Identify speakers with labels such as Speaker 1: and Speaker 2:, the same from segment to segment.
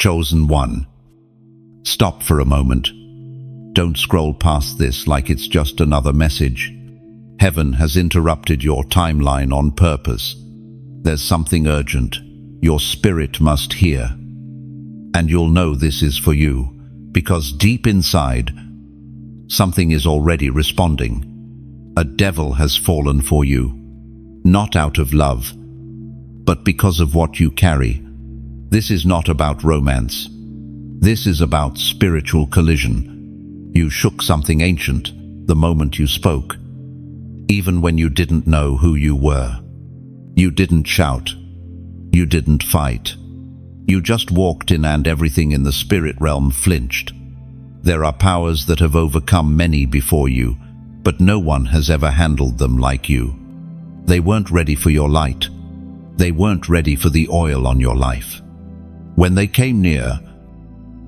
Speaker 1: Chosen one. Stop for a moment. Don't scroll past this like it's just another message. Heaven has interrupted your timeline on purpose. There's something urgent. Your spirit must hear. And you'll know this is for you, because deep inside, something is already responding. A devil has fallen for you, not out of love, but because of what you carry. This is not about romance. This is about spiritual collision. You shook something ancient the moment you spoke, even when you didn't know who you were. You didn't shout. You didn't fight. You just walked in and everything in the spirit realm flinched. There are powers that have overcome many before you, but no one has ever handled them like you. They weren't ready for your light. They weren't ready for the oil on your life. When they came near,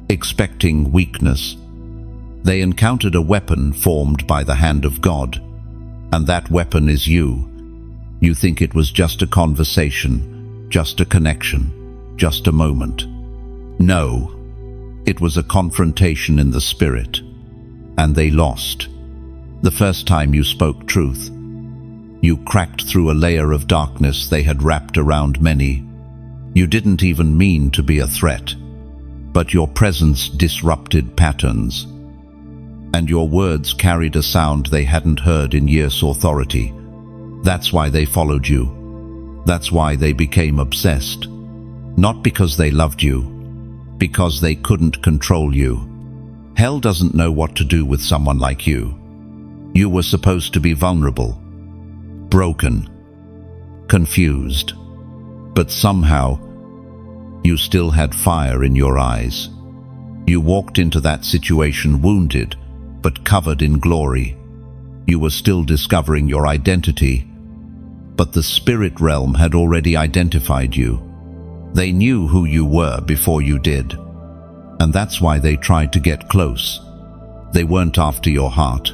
Speaker 1: expecting weakness, they encountered a weapon formed by the hand of God. And that weapon is you. You think it was just a conversation, just a connection, just a moment. No, it was a confrontation in the spirit. And they lost. The first time you spoke truth, you cracked through a layer of darkness they had wrapped around many. You didn't even mean to be a threat, but your presence disrupted patterns. And your words carried a sound they hadn't heard in years. Authority. That's why they followed you. That's why they became obsessed. Not because they loved you, because they couldn't control you. Hell doesn't know what to do with someone like you. You were supposed to be vulnerable, broken, confused, but somehow you still had fire in your eyes. You walked into that situation wounded, but covered in glory. You were still discovering your identity, but the spirit realm had already identified you. They knew who you were before you did, and that's why they tried to get close. They weren't after your heart.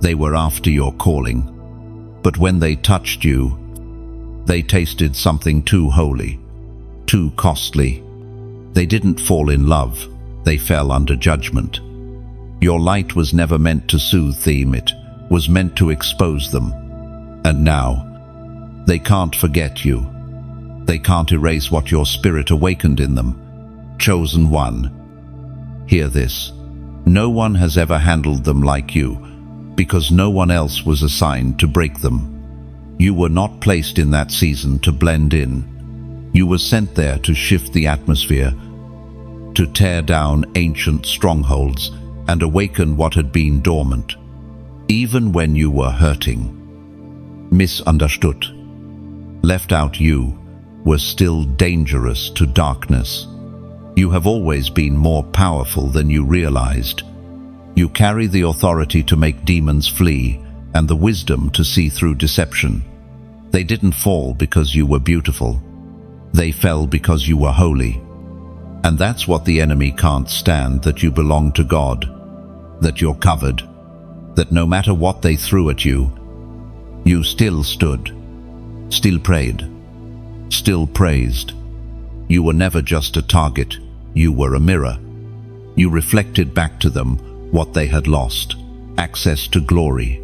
Speaker 1: They were after your calling. But when they touched you, they tasted something too holy, too costly. They didn't fall in love. They fell under judgment. Your light was never meant to soothe them, it was meant to expose them. And now, they can't forget you. They can't erase what your spirit awakened in them. Chosen one. Hear this. No one has ever handled them like you, because no one else was assigned to break them. You were not placed in that season to blend in. You were sent there to shift the atmosphere, to tear down ancient strongholds and awaken what had been dormant. Even when you were hurting, misunderstood, left out, you were still dangerous to darkness. You have always been more powerful than you realized. You carry the authority to make demons flee and the wisdom to see through deception. They didn't fall because you were beautiful. They fell because you were holy. And that's what the enemy can't stand, that you belong to God, that you're covered, that no matter what they threw at you, you still stood, still prayed, still praised. You were never just a target, you were a mirror. You reflected back to them what they had lost, access to glory.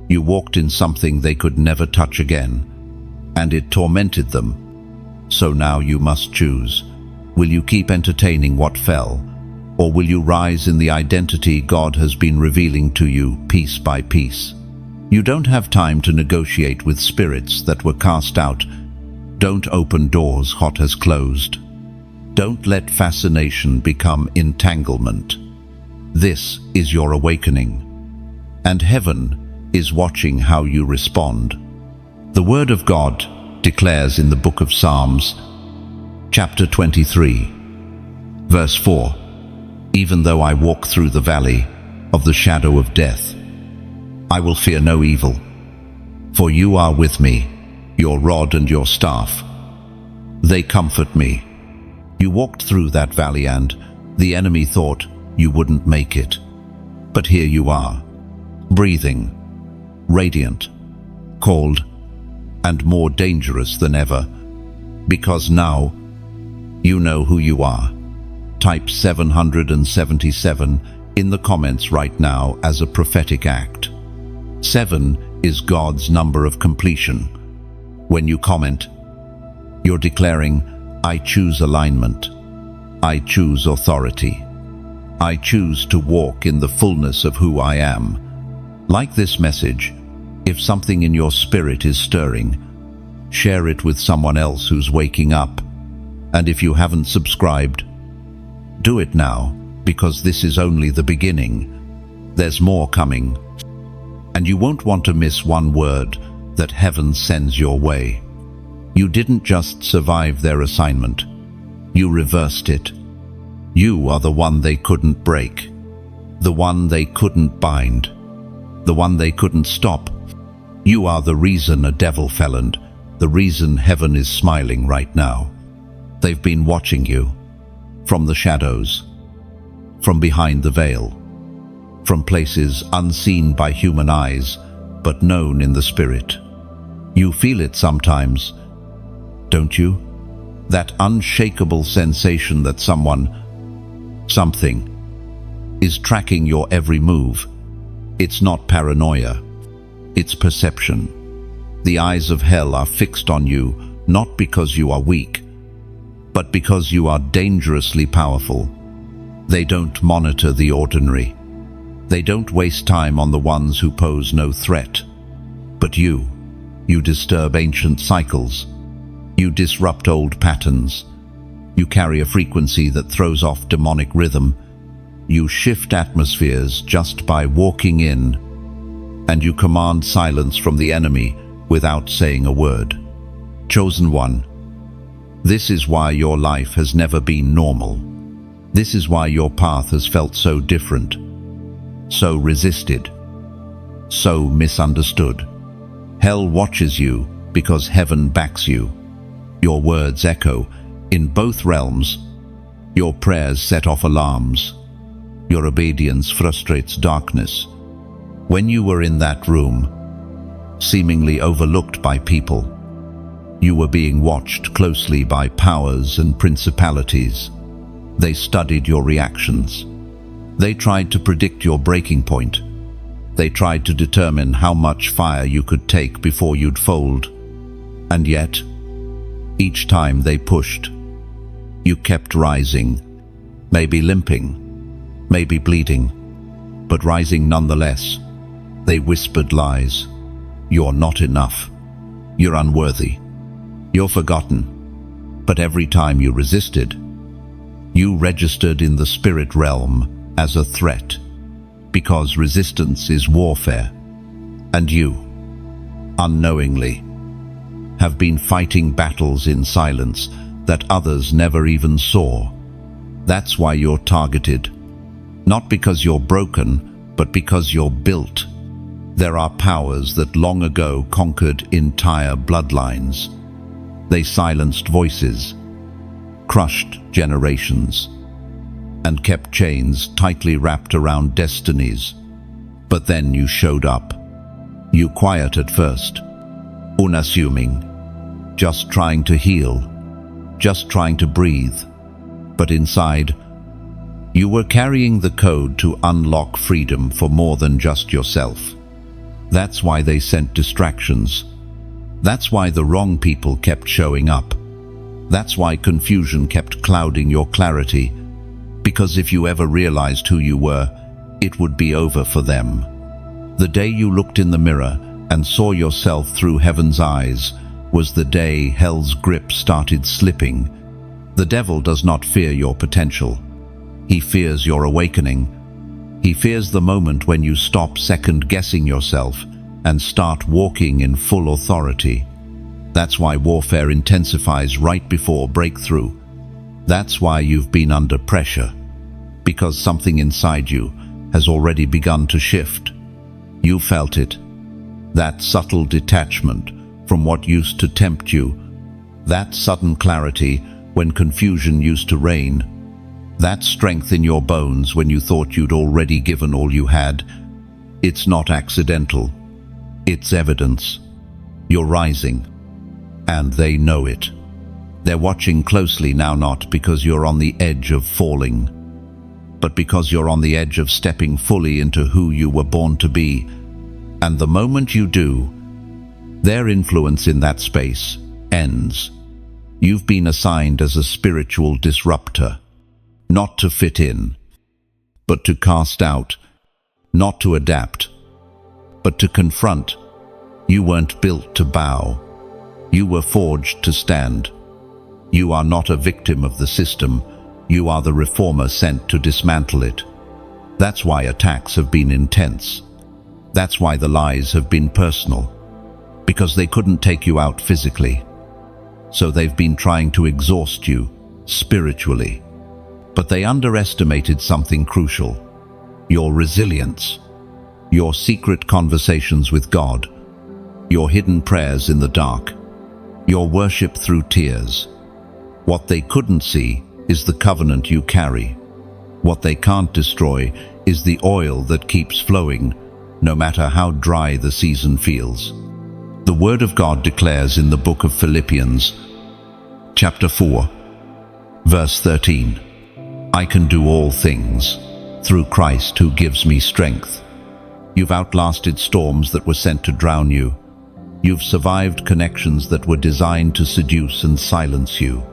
Speaker 1: You walked in something they could never touch again, and it tormented them. So now you must choose. Will you keep entertaining what fell, or will you rise in the identity God has been revealing to you piece by piece? You don't have time to negotiate with spirits that were cast out. Don't open doors hot has closed. Don't let fascination become entanglement. This is your awakening, and heaven is watching how you respond. The Word of God declares in the book of Psalms, chapter 23, verse 4, "Even though I walk through the valley of the shadow of death, I will fear no evil, for you are with me, your rod and your staff, they comfort me." You walked through that valley and the enemy thought you wouldn't make it. But here you are, breathing, radiant, called, and more dangerous than ever, because now you know who you are. Type 777 in the comments right now as a prophetic act. 7 is God's number of completion. When you comment, you're declaring, I choose alignment. I choose authority. I choose to walk in the fullness of who I am. Like this message, if something in your spirit is stirring, share it with someone else who's waking up. And if you haven't subscribed, do it now, because this is only the beginning. There's more coming. And you won't want to miss one word that heaven sends your way. You didn't just survive their assignment. You reversed it. You are the one they couldn't break, the one they couldn't bind, the one they couldn't stop. You are the reason a devil fell, and the reason heaven is smiling right now. They've been watching you, from the shadows, from behind the veil, from places unseen by human eyes, but known in the spirit. You feel it sometimes, don't you? That unshakable sensation that something is tracking your every move. It's not paranoia, it's perception. The eyes of hell are fixed on you, not because you are weak, but because you are dangerously powerful. They don't monitor the ordinary. They don't waste time on the ones who pose no threat. But you disturb ancient cycles. You disrupt old patterns. You carry a frequency that throws off demonic rhythm. You shift atmospheres just by walking in, and you command silence from the enemy without saying a word. Chosen one, this is why your life has never been normal. This is why your path has felt so different, so resisted, so misunderstood. Hell watches you because heaven backs you. Your words echo in both realms. Your prayers set off alarms. Your obedience frustrates darkness. When you were in that room, seemingly overlooked by people, you were being watched closely by powers and principalities. They studied your reactions. They tried to predict your breaking point. They tried to determine how much fire you could take before you'd fold. And yet, each time they pushed, you kept rising, maybe limping, maybe bleeding, but rising nonetheless. They whispered lies. You're not enough. You're unworthy. You're forgotten. But every time you resisted, you registered in the spirit realm as a threat, because resistance is warfare. And you, unknowingly, have been fighting battles in silence that others never even saw. That's why you're targeted. Not because you're broken, but because you're built. There are powers that long ago conquered entire bloodlines. They silenced voices, crushed generations, and kept chains tightly wrapped around destinies. But then you showed up. You quiet at first, unassuming, just trying to heal, just trying to breathe. But inside, you were carrying the code to unlock freedom for more than just yourself. That's why they sent distractions. That's why the wrong people kept showing up. That's why confusion kept clouding your clarity. Because if you ever realized who you were, it would be over for them. The day you looked in the mirror and saw yourself through heaven's eyes was the day hell's grip started slipping. The devil does not fear your potential. He fears your awakening. He fears the moment when you stop second-guessing yourself and start walking in full authority. That's why warfare intensifies right before breakthrough. That's why you've been under pressure, because something inside you has already begun to shift. You felt it, that subtle detachment from what used to tempt you, that sudden clarity when confusion used to reign, that strength in your bones when you thought you'd already given all you had. It's not accidental. It's evidence. You're rising, and they know it. They're watching closely now, not because you're on the edge of falling, but because you're on the edge of stepping fully into who you were born to be. And the moment you do, their influence in that space ends. You've been assigned as a spiritual disruptor, not to fit in, but to cast out, not to adapt, but to confront. You weren't built to bow. You were forged to stand. You are not a victim of the system. You are the reformer sent to dismantle it. That's why attacks have been intense. That's why the lies have been personal. Because they couldn't take you out physically. So they've been trying to exhaust you spiritually. But they underestimated something crucial: your resilience, your secret conversations with God, your hidden prayers in the dark, your worship through tears. What they couldn't see is the covenant you carry. What they can't destroy is the oil that keeps flowing, no matter how dry the season feels. The Word of God declares in the book of Philippians, chapter 4, verse 13, "I can do all things through Christ who gives me strength." You've outlasted storms that were sent to drown you. You've survived connections that were designed to seduce and silence you.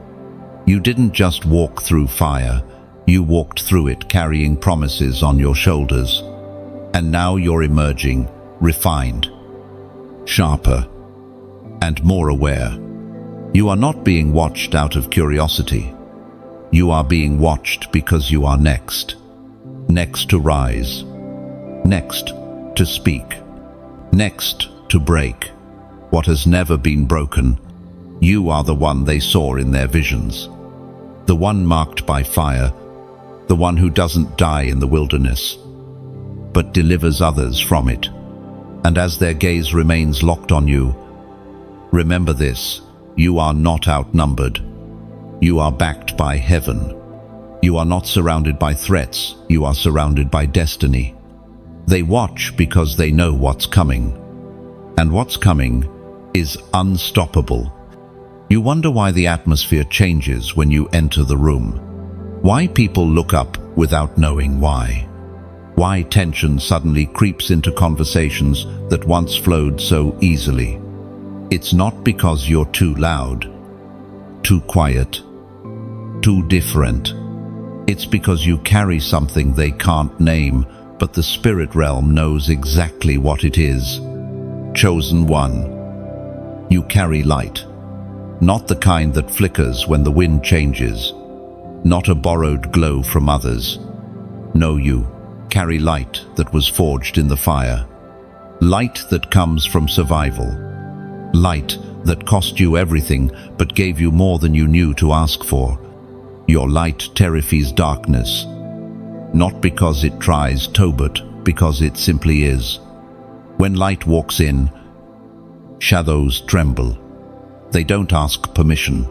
Speaker 1: You didn't just walk through fire, you walked through it carrying promises on your shoulders. And now you're emerging, refined, sharper, and more aware. You are not being watched out of curiosity. You are being watched because you are next. Next to rise. Next to speak. Next to break what has never been broken. You are the one they saw in their visions. The one marked by fire. The one who doesn't die in the wilderness, but delivers others from it. And as their gaze remains locked on you, remember this: you are not outnumbered. You are backed by heaven. You are not surrounded by threats, you are surrounded by destiny. They watch because they know what's coming. And what's coming is unstoppable. You wonder why the atmosphere changes when you enter the room. Why people look up without knowing why. Why tension suddenly creeps into conversations that once flowed so easily. It's not because you're too loud, too quiet, too different. It's because you carry something they can't name, but the spirit realm knows exactly what it is. Chosen one. You carry light. Not the kind that flickers when the wind changes. Not a borrowed glow from others. No, you carry light that was forged in the fire. Light that comes from survival. Light that cost you everything but gave you more than you knew to ask for. Your light terrifies darkness. Not because it tries to, but because it simply is. When light walks in, shadows tremble. They don't ask permission.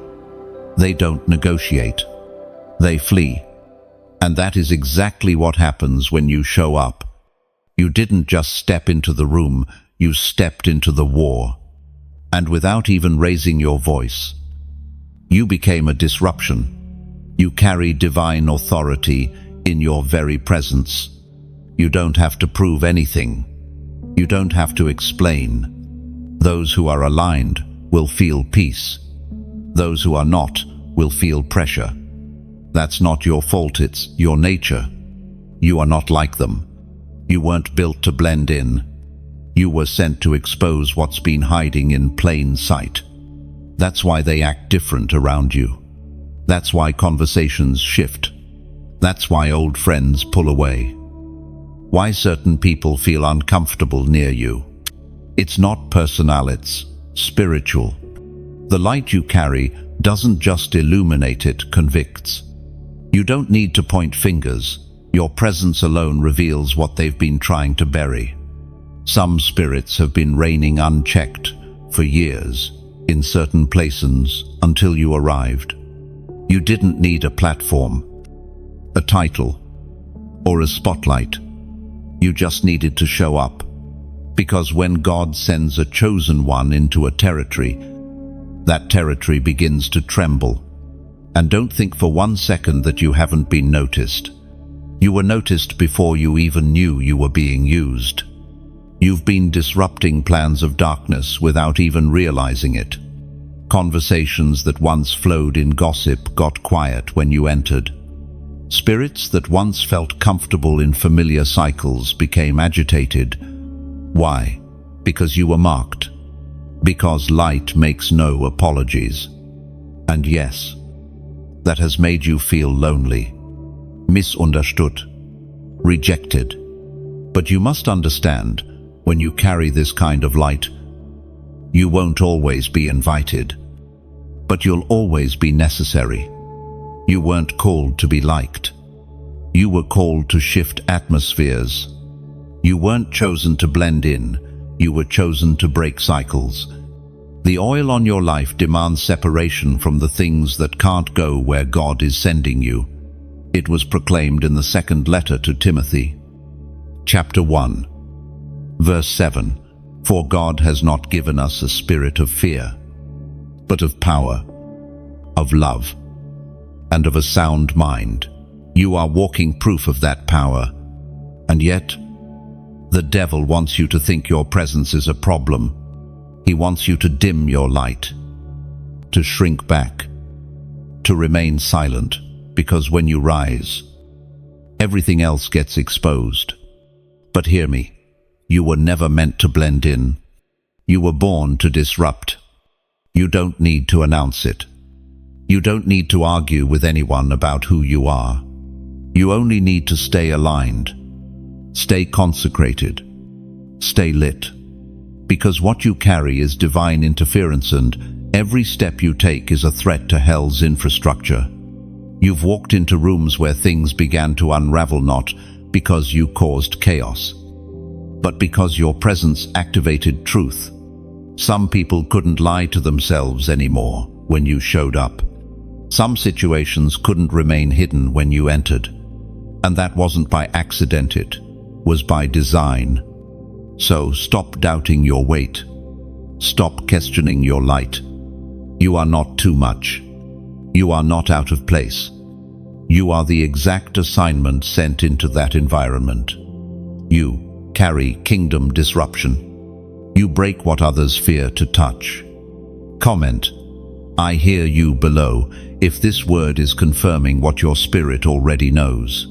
Speaker 1: They don't negotiate. They flee. And that is exactly what happens when you show up. You didn't just step into the room, you stepped into the war. And without even raising your voice, you became a disruption. You carry divine authority in your very presence. You don't have to prove anything. You don't have to explain. Those who are aligned will feel peace. Those who are not will feel pressure. That's not your fault, it's your nature. You are not like them. You weren't built to blend in. You were sent to expose what's been hiding in plain sight. That's why they act different around you. That's why conversations shift. That's why old friends pull away. Why certain people feel uncomfortable near you. It's not personal, it's spiritual. The light you carry doesn't just illuminate, it convicts. You don't need to point fingers. Your presence alone reveals what they've been trying to bury. Some spirits have been reigning unchecked for years in certain places until you arrived. You didn't need a platform, a title, or a spotlight. You just needed to show up. Because when God sends a chosen one into a territory, that territory begins to tremble. And don't think for one second that you haven't been noticed. You were noticed before you even knew you were being used. You've been disrupting plans of darkness without even realizing it. Conversations that once flowed in gossip got quiet when you entered. Spirits that once felt comfortable in familiar cycles became agitated. Why? Because you were marked. Because light makes no apologies. And yes, that has made you feel lonely, misunderstood, rejected. But you must understand, when you carry this kind of light, you won't always be invited, but you'll always be necessary. You weren't called to be liked. You were called to shift atmospheres. You weren't chosen to blend in, you were chosen to break cycles. The oil on your life demands separation from the things that can't go where God is sending you. It was proclaimed in the second letter to Timothy. Chapter 1, verse 7. For God has not given us a spirit of fear, but of power, of love, and of a sound mind. You are walking proof of that power, and yet the devil wants you to think your presence is a problem. He wants you to dim your light, to shrink back, to remain silent, because when you rise, everything else gets exposed. But hear me, you were never meant to blend in. You were born to disrupt. You don't need to announce it. You don't need to argue with anyone about who you are. You only need to stay aligned, stay consecrated, stay lit. Because what you carry is divine interference, and every step you take is a threat to hell's infrastructure. You've walked into rooms where things began to unravel, not because you caused chaos, but because your presence activated truth. Some people couldn't lie to themselves anymore when you showed up. Some situations couldn't remain hidden when you entered. And that wasn't by accident, it was by design. So stop doubting your weight. Stop questioning your light. You are not too much. You are not out of place. You are the exact assignment sent into that environment. You carry kingdom disruption. You break what others fear to touch. Comment, I hear you below, if this word is confirming what your spirit already knows.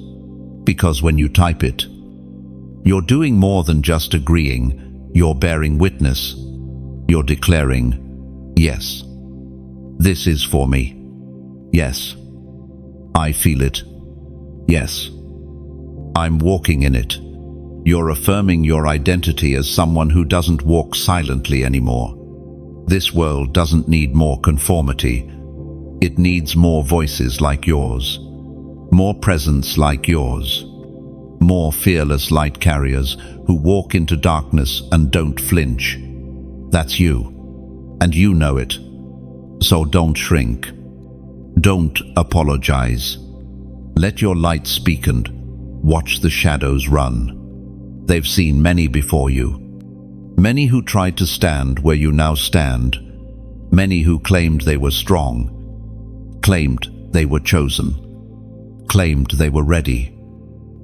Speaker 1: Because when you type it, you're doing more than just agreeing, you're bearing witness. You're declaring, yes, this is for me. Yes, I feel it. Yes, I'm walking in it. You're affirming your identity as someone who doesn't walk silently anymore. This world doesn't need more conformity. It needs more voices like yours, more presence like yours, more fearless light carriers who walk into darkness and don't flinch. That's you, and you know it. So don't shrink. Don't apologize. Let your light speak and watch the shadows run. They've seen many before you. Many who tried to stand where you now stand. Many who claimed they were strong, claimed they were chosen, claimed they were ready.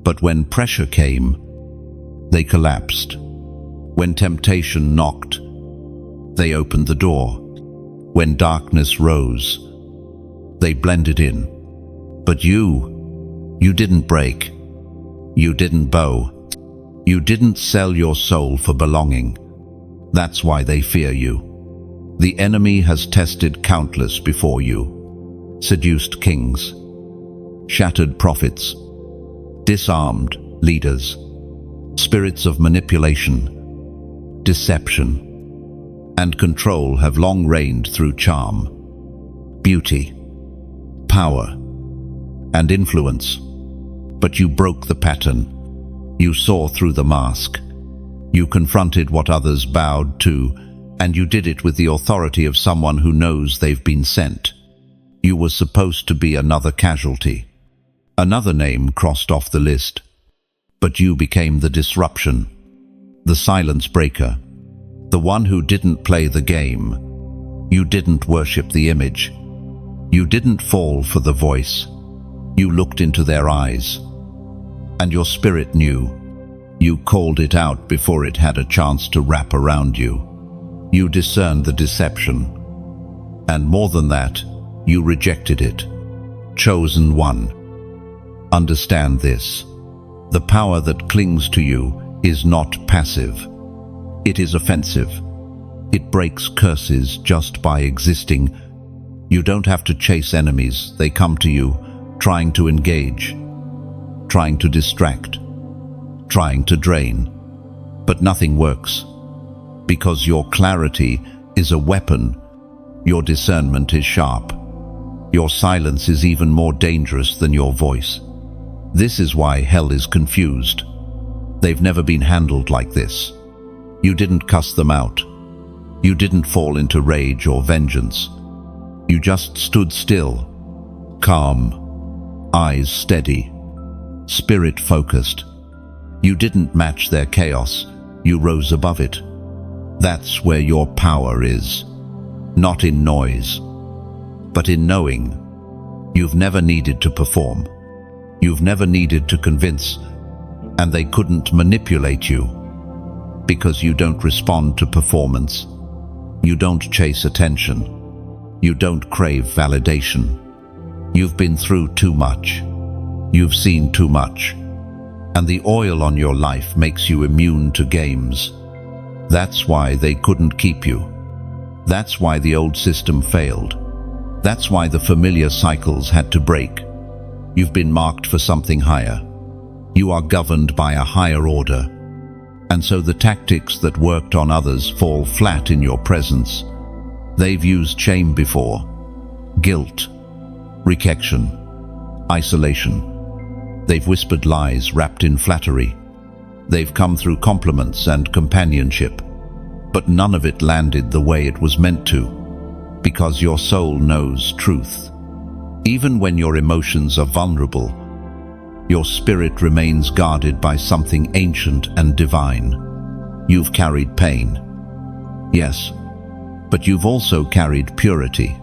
Speaker 1: But when pressure came, they collapsed. When temptation knocked, they opened the door. When darkness rose, they blended in. But you didn't break. You didn't bow. You didn't sell your soul for belonging. That's why they fear you. The enemy has tested countless before you. Seduced kings, shattered prophets, disarmed leaders, spirits of manipulation, deception, and control have long reigned through charm, beauty, power, and influence. But you broke the pattern. You saw through the mask. You confronted what others bowed to, and you did it with the authority of someone who knows they've been sent. You were supposed to be another casualty. Another name crossed off the list. But you became the disruption, the silence breaker, the one who didn't play the game, You didn't worship the image. You didn't fall for the voice. You looked into their eyes. And your spirit knew. You called it out before it had a chance to wrap around you. You discerned the deception. And more than that, you rejected it. Chosen one. Understand this. The power that clings to you is not passive. It is offensive. It breaks curses just by existing. You don't have to chase enemies. They come to you, trying to engage, trying to distract, trying to drain. But nothing works. Because your clarity is a weapon. Your discernment is sharp. Your silence is even more dangerous than your voice. This is why hell is confused. They've never been handled like this. You didn't cuss them out. You didn't fall into rage or vengeance. You just stood still, calm, eyes steady, spirit focused. You didn't match their chaos. You rose above it. That's where your power is. Not in noise, but in knowing. You've never needed to perform. You've never needed to convince, and they couldn't manipulate you. Because you don't respond to performance. You don't chase attention. You don't crave validation. You've been through too much. You've seen too much. And the oil on your life makes you immune to games. That's why they couldn't keep you. That's why the old system failed. That's why the familiar cycles had to break. You've been marked for something higher. You are governed by a higher order. And so the tactics that worked on others fall flat in your presence. They've used shame before, guilt, rejection, isolation. They've whispered lies wrapped in flattery. They've come through compliments and companionship. But none of it landed the way it was meant to, because your soul knows truth. Even when your emotions are vulnerable, your spirit remains guarded by something ancient and divine. You've carried pain. Yes, but you've also carried purity.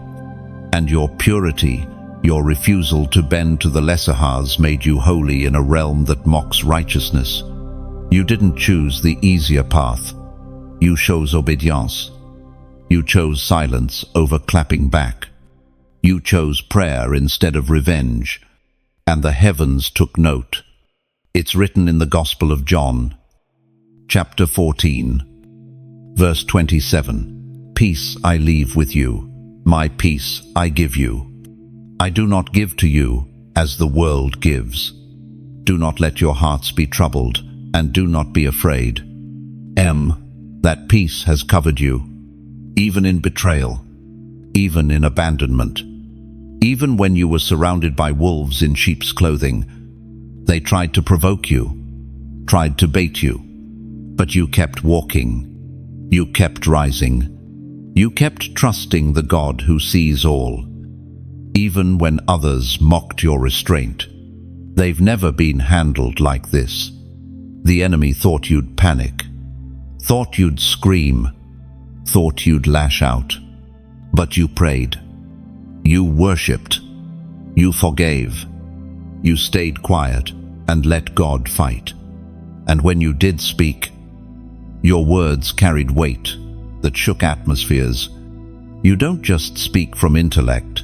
Speaker 1: And your purity, your refusal to bend to the lesser has made you holy in a realm that mocks righteousness. You didn't choose the easier path. You chose obedience. You chose silence over clapping back. You chose prayer instead of revenge. And the heavens took note. It's written in the Gospel of John, chapter 14, verse 27. Peace I leave with you, my peace I give you. I do not give to you as the world gives. Do not let your hearts be troubled, and do not be afraid. That peace has covered you, even in betrayal, even in abandonment. Even when you were surrounded by wolves in sheep's clothing, they tried to provoke you, tried to bait you, but you kept walking. You kept rising. You kept trusting the God who sees all. Even when others mocked your restraint. They've never been handled like this. The enemy thought you'd panic, thought you'd scream, thought you'd lash out. But you prayed. You worshipped. You forgave. You stayed quiet and let God fight. And when you did speak, your words carried weight that shook atmospheres. You don't just speak from intellect.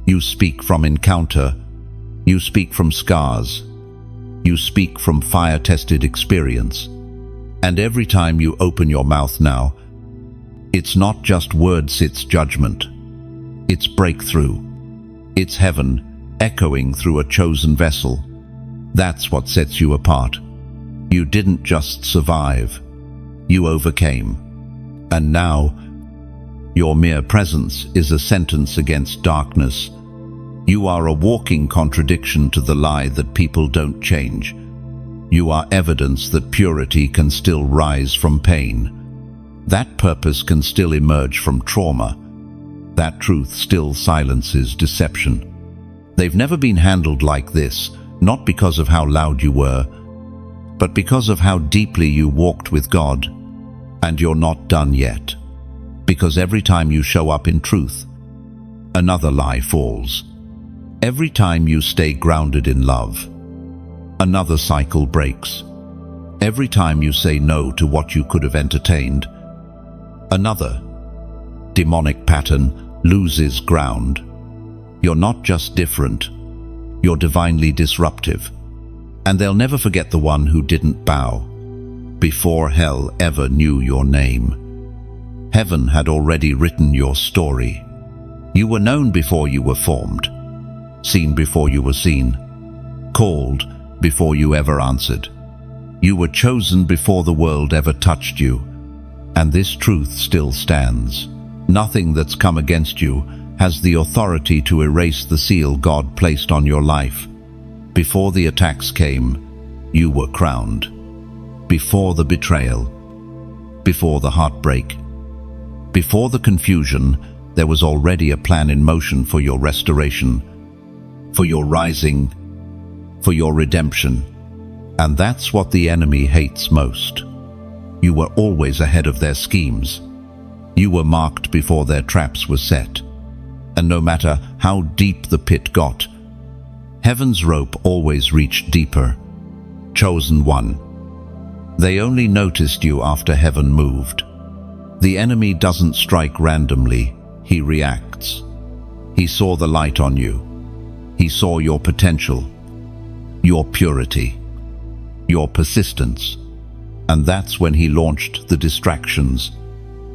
Speaker 1: You speak from encounter. You speak from scars. You speak from fire-tested experience. And every time you open your mouth now, it's not just words, it's judgment. It's breakthrough. It's heaven echoing through a chosen vessel. That's what sets you apart. You didn't just survive. You overcame. And now, your mere presence is a sentence against darkness. You are a walking contradiction to the lie that people don't change. You are evidence that purity can still rise from pain. That purpose can still emerge from trauma. That truth still silences deception. They've never been handled like this, not because of how loud you were, but because of how deeply you walked with God. And you're not done yet. Because every time you show up in truth, another lie falls. Every time you stay grounded in love, another cycle breaks. Every time you say no to what you could have entertained, another demonic pattern loses ground. You're not just different, you're divinely disruptive. And they'll never forget the one who didn't bow before hell ever knew your name. Heaven had already written your story. You were known before you were formed, seen before you were seen, called before you ever answered. You were chosen before the world ever touched you, and this truth still stands. Nothing that's come against you has the authority to erase the seal God placed on your life. Before the attacks came, you were crowned. Before the betrayal, before the heartbreak, before the confusion, there was already a plan in motion for your restoration, for your rising, for your redemption. And that's what the enemy hates most. You were always ahead of their schemes. You were marked before their traps were set. And no matter how deep the pit got, heaven's rope always reached deeper. Chosen one. They only noticed you after heaven moved. The enemy doesn't strike randomly, he reacts. He saw the light on you. He saw your potential, your purity, your persistence. And that's when he launched the distractions.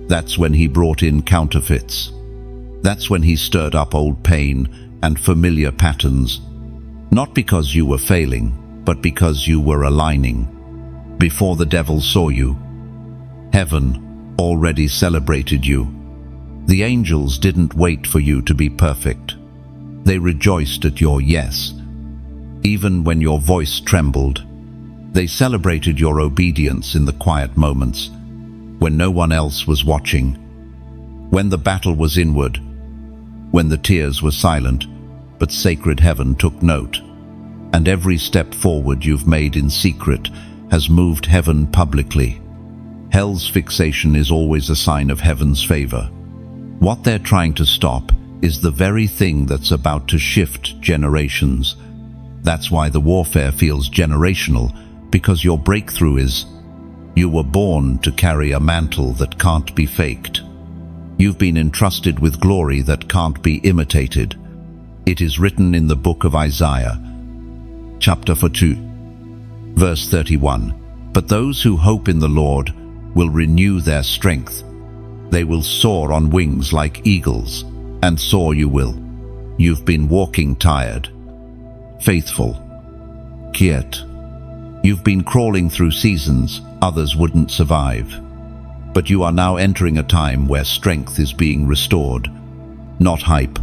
Speaker 1: That's when he brought in counterfeits. That's when he stirred up old pain and familiar patterns. Not because you were failing, but because you were aligning. Before the devil saw you, heaven already celebrated you. The angels didn't wait for you to be perfect. They rejoiced at your yes. Even when your voice trembled, they celebrated your obedience in the quiet moments, when no one else was watching, when the battle was inward, when the tears were silent, but sacred heaven took note. And every step forward you've made in secret has moved heaven publicly. Hell's fixation is always a sign of heaven's favor. What they're trying to stop is the very thing that's about to shift generations. That's why the warfare feels generational, because your breakthrough is, you were born to carry a mantle that can't be faked. You've been entrusted with glory that can't be imitated. It is written in the book of Isaiah, chapter 42, verse 31. But those who hope in the Lord will renew their strength. They will soar on wings like eagles, and soar you will. You've been walking tired, faithful, quiet. You've been crawling through seasons others wouldn't survive. But you are now entering a time where strength is being restored. Not hype,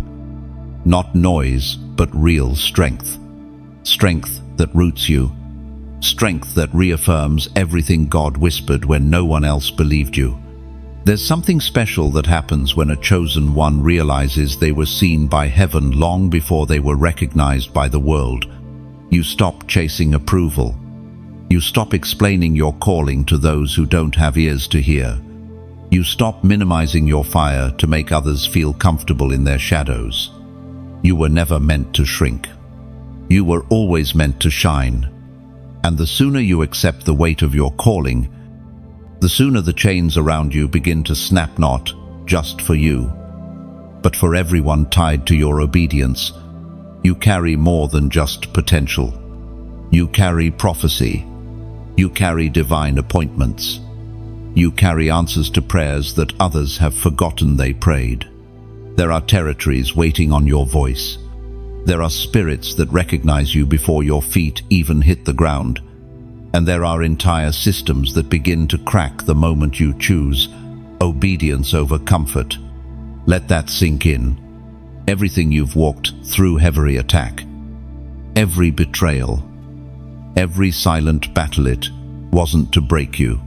Speaker 1: not noise, but real strength. Strength that roots you. Strength that reaffirms everything God whispered when no one else believed you. There's something special that happens when a chosen one realizes they were seen by heaven long before they were recognized by the world. You stop chasing approval. You stop explaining your calling to those who don't have ears to hear. You stop minimizing your fire to make others feel comfortable in their shadows. You were never meant to shrink. You were always meant to shine. And the sooner you accept the weight of your calling, the sooner the chains around you begin to snap, not just for you, but for everyone tied to your obedience. You carry more than just potential. You carry prophecy. You carry divine appointments. You carry answers to prayers that others have forgotten they prayed. There are territories waiting on your voice. There are spirits that recognize you before your feet even hit the ground. And there are entire systems that begin to crack the moment you choose obedience over comfort. Let that sink in. Everything you've walked through every attack, every betrayal, every silent battle, it wasn't to break you.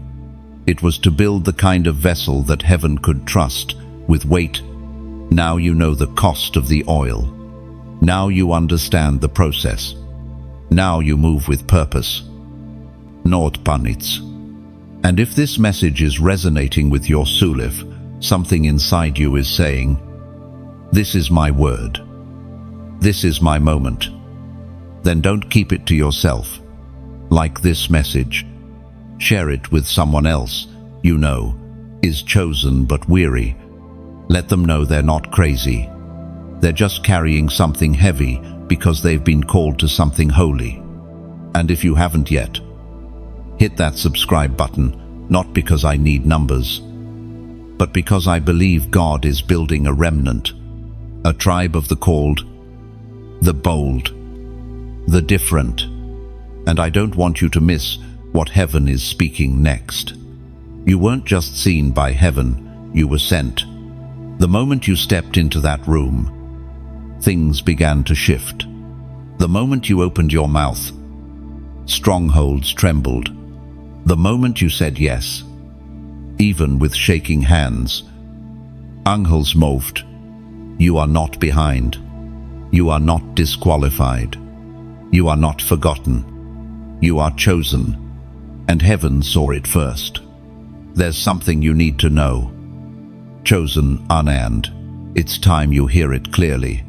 Speaker 1: It was to build the kind of vessel that heaven could trust with weight. Now you know the cost of the oil. Now you understand the process. Now you move with purpose. Not panits. And if this message is resonating with your Sulif, Something inside you is saying, "This is my word. This is my moment." Then don't keep it to yourself. Like this message, share it with someone else you know is chosen but weary. Let them know they're not crazy. They're just carrying something heavy because they've been called to something holy. And if you haven't yet, hit that subscribe button, not because I need numbers, but because I believe God is building a remnant, a tribe of the called, the bold, the different. And I don't want you to miss what heaven is speaking next. You weren't just seen by heaven, you were sent. The moment you stepped into that room, things began to shift. The moment you opened your mouth, strongholds trembled. The moment you said yes, even with shaking hands, angels moved. You are not behind. You are not disqualified. You are not forgotten. You are chosen, and heaven saw it first. There's something you need to know. Chosen, unanned. It's time you hear it clearly.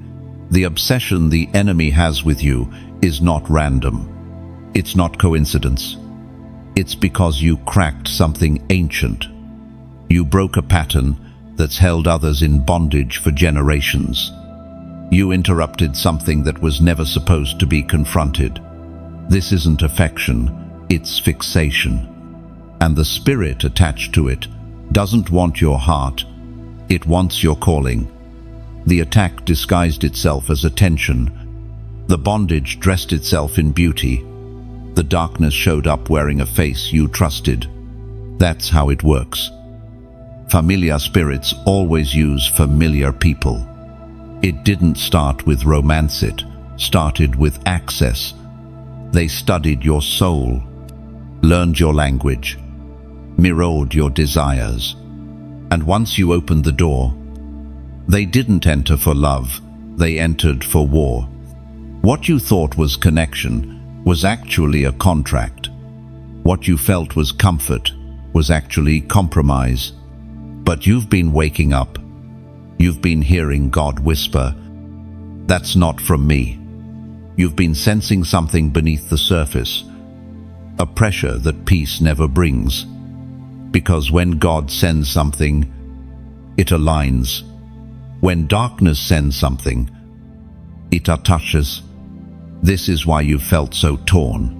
Speaker 1: The obsession the enemy has with you is not random. It's not coincidence. It's because you cracked something ancient. You broke a pattern that's held others in bondage for generations. You interrupted something that was never supposed to be confronted. This isn't affection, it's fixation. And the spirit attached to it doesn't want your heart, it wants your calling. The attack disguised itself as attention. The bondage dressed itself in beauty. The darkness showed up wearing a face you trusted. That's how it works. Familiar spirits always use familiar people. It didn't start with romance, it started with access. They studied your soul, learned your language, mirrored your desires. And once you opened the door, they didn't enter for love, they entered for war. What you thought was connection was actually a contract. What you felt was comfort was actually compromise. But you've been waking up. You've been hearing God whisper, "That's not from me." You've been sensing something beneath the surface, a pressure that peace never brings. Because when God sends something, it aligns. When darkness sends something, it touches. This is why you felt so torn.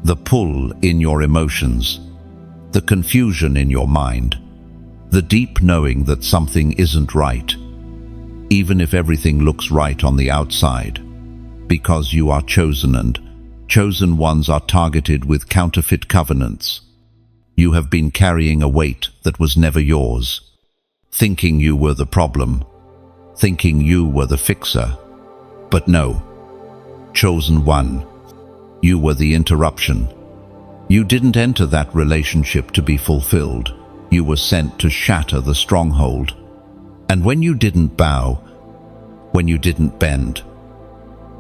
Speaker 1: The pull in your emotions, the confusion in your mind, the deep knowing that something isn't right, even if everything looks right on the outside. Because you are chosen, and chosen ones are targeted with counterfeit covenants. You have been carrying a weight that was never yours, thinking you were the problem, thinking you were the fixer. But no, chosen one, you were the interruption. You didn't enter that relationship to be fulfilled. You were sent to shatter the stronghold. And when you didn't bow, when you didn't bend,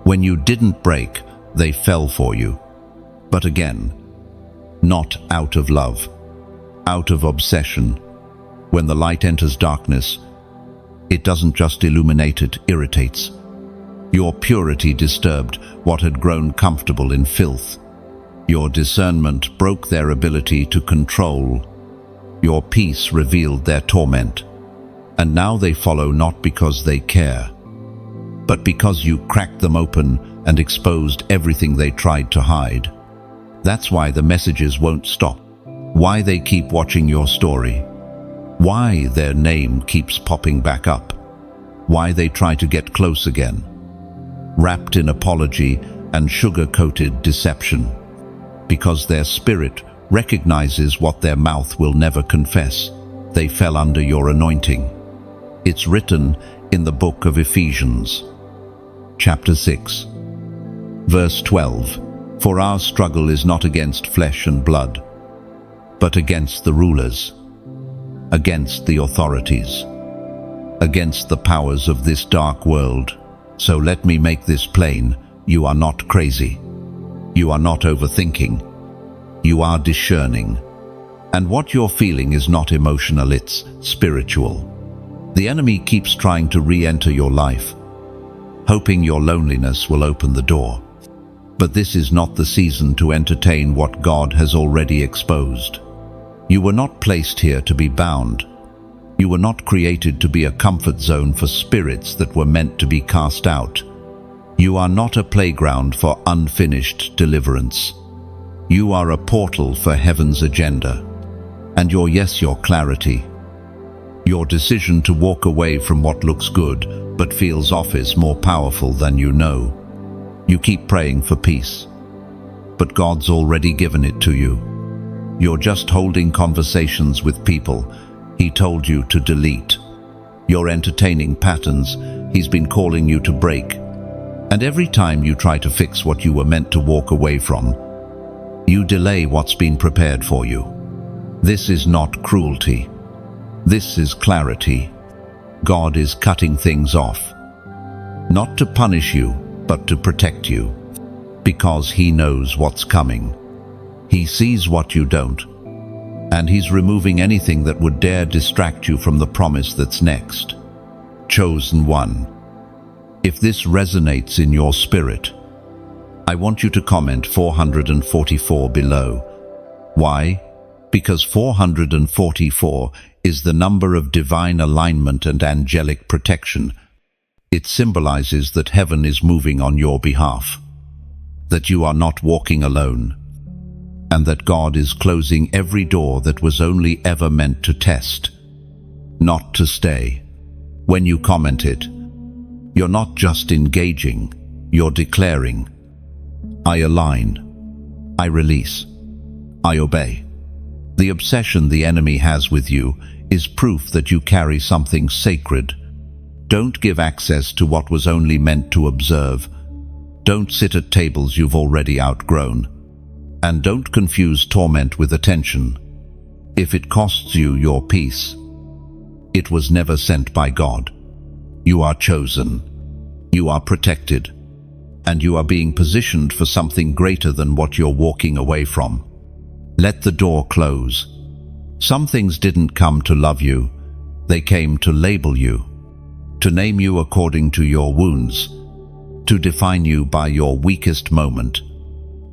Speaker 1: when you didn't break, they fell for you. But again, not out of love, out of obsession. When the light enters darkness, it doesn't just illuminate, it irritates. Your purity disturbed what had grown comfortable in filth. Your discernment broke their ability to control. Your peace revealed their torment. And now they follow not because they care, but because you cracked them open and exposed everything they tried to hide. That's why the messages won't stop. Why they keep watching your story. Why their name keeps popping back up. Why they try to get close again, wrapped in apology and sugar-coated deception. Because their spirit recognizes what their mouth will never confess. They fell under your anointing. It's written in the book of Ephesians, chapter 6, verse 12. For our struggle is not against flesh and blood, but against the rulers, against the authorities, against the powers of this dark world. So let me make this plain. You are not crazy. You are not overthinking. You are discerning. And what you're feeling is not emotional, it's spiritual. The enemy keeps trying to re-enter your life, hoping your loneliness will open the door. But this is not the season to entertain what God has already exposed. You were not placed here to be bound. You were not created to be a comfort zone for spirits that were meant to be cast out. You are not a playground for unfinished deliverance. You are a portal for heaven's agenda. And your clarity, your decision to walk away from what looks good but feels off is more powerful than you know. You keep praying for peace, but God's already given it to you. You're just holding conversations with people He told you to delete. You're entertaining patterns He's been calling you to break. And every time you try to fix what you were meant to walk away from, you delay what's been prepared for you. This is not cruelty. This is clarity. God is cutting things off, not to punish you, but to protect you, because He knows what's coming. He sees what you don't, and He's removing anything that would dare distract you from the promise that's next. Chosen one. If this resonates in your spirit, I want you to comment 444 below. Why? Because 444 is the number of divine alignment and angelic protection. It symbolizes that heaven is moving on your behalf, that you are not walking alone, and that God is closing every door that was only ever meant to test, not to stay. When you comment it, you're not just engaging, you're declaring, I align, I release, I obey. The obsession the enemy has with you is proof that you carry something sacred. Don't give access to what was only meant to observe. Don't sit at tables you've already outgrown. And don't confuse torment with attention. If it costs you your peace, it was never sent by God. You are chosen. You are protected. And you are being positioned for something greater than what you're walking away from. Let the door close. Some things didn't come to love you. They came to label you, to name you according to your wounds, to define you by your weakest moment,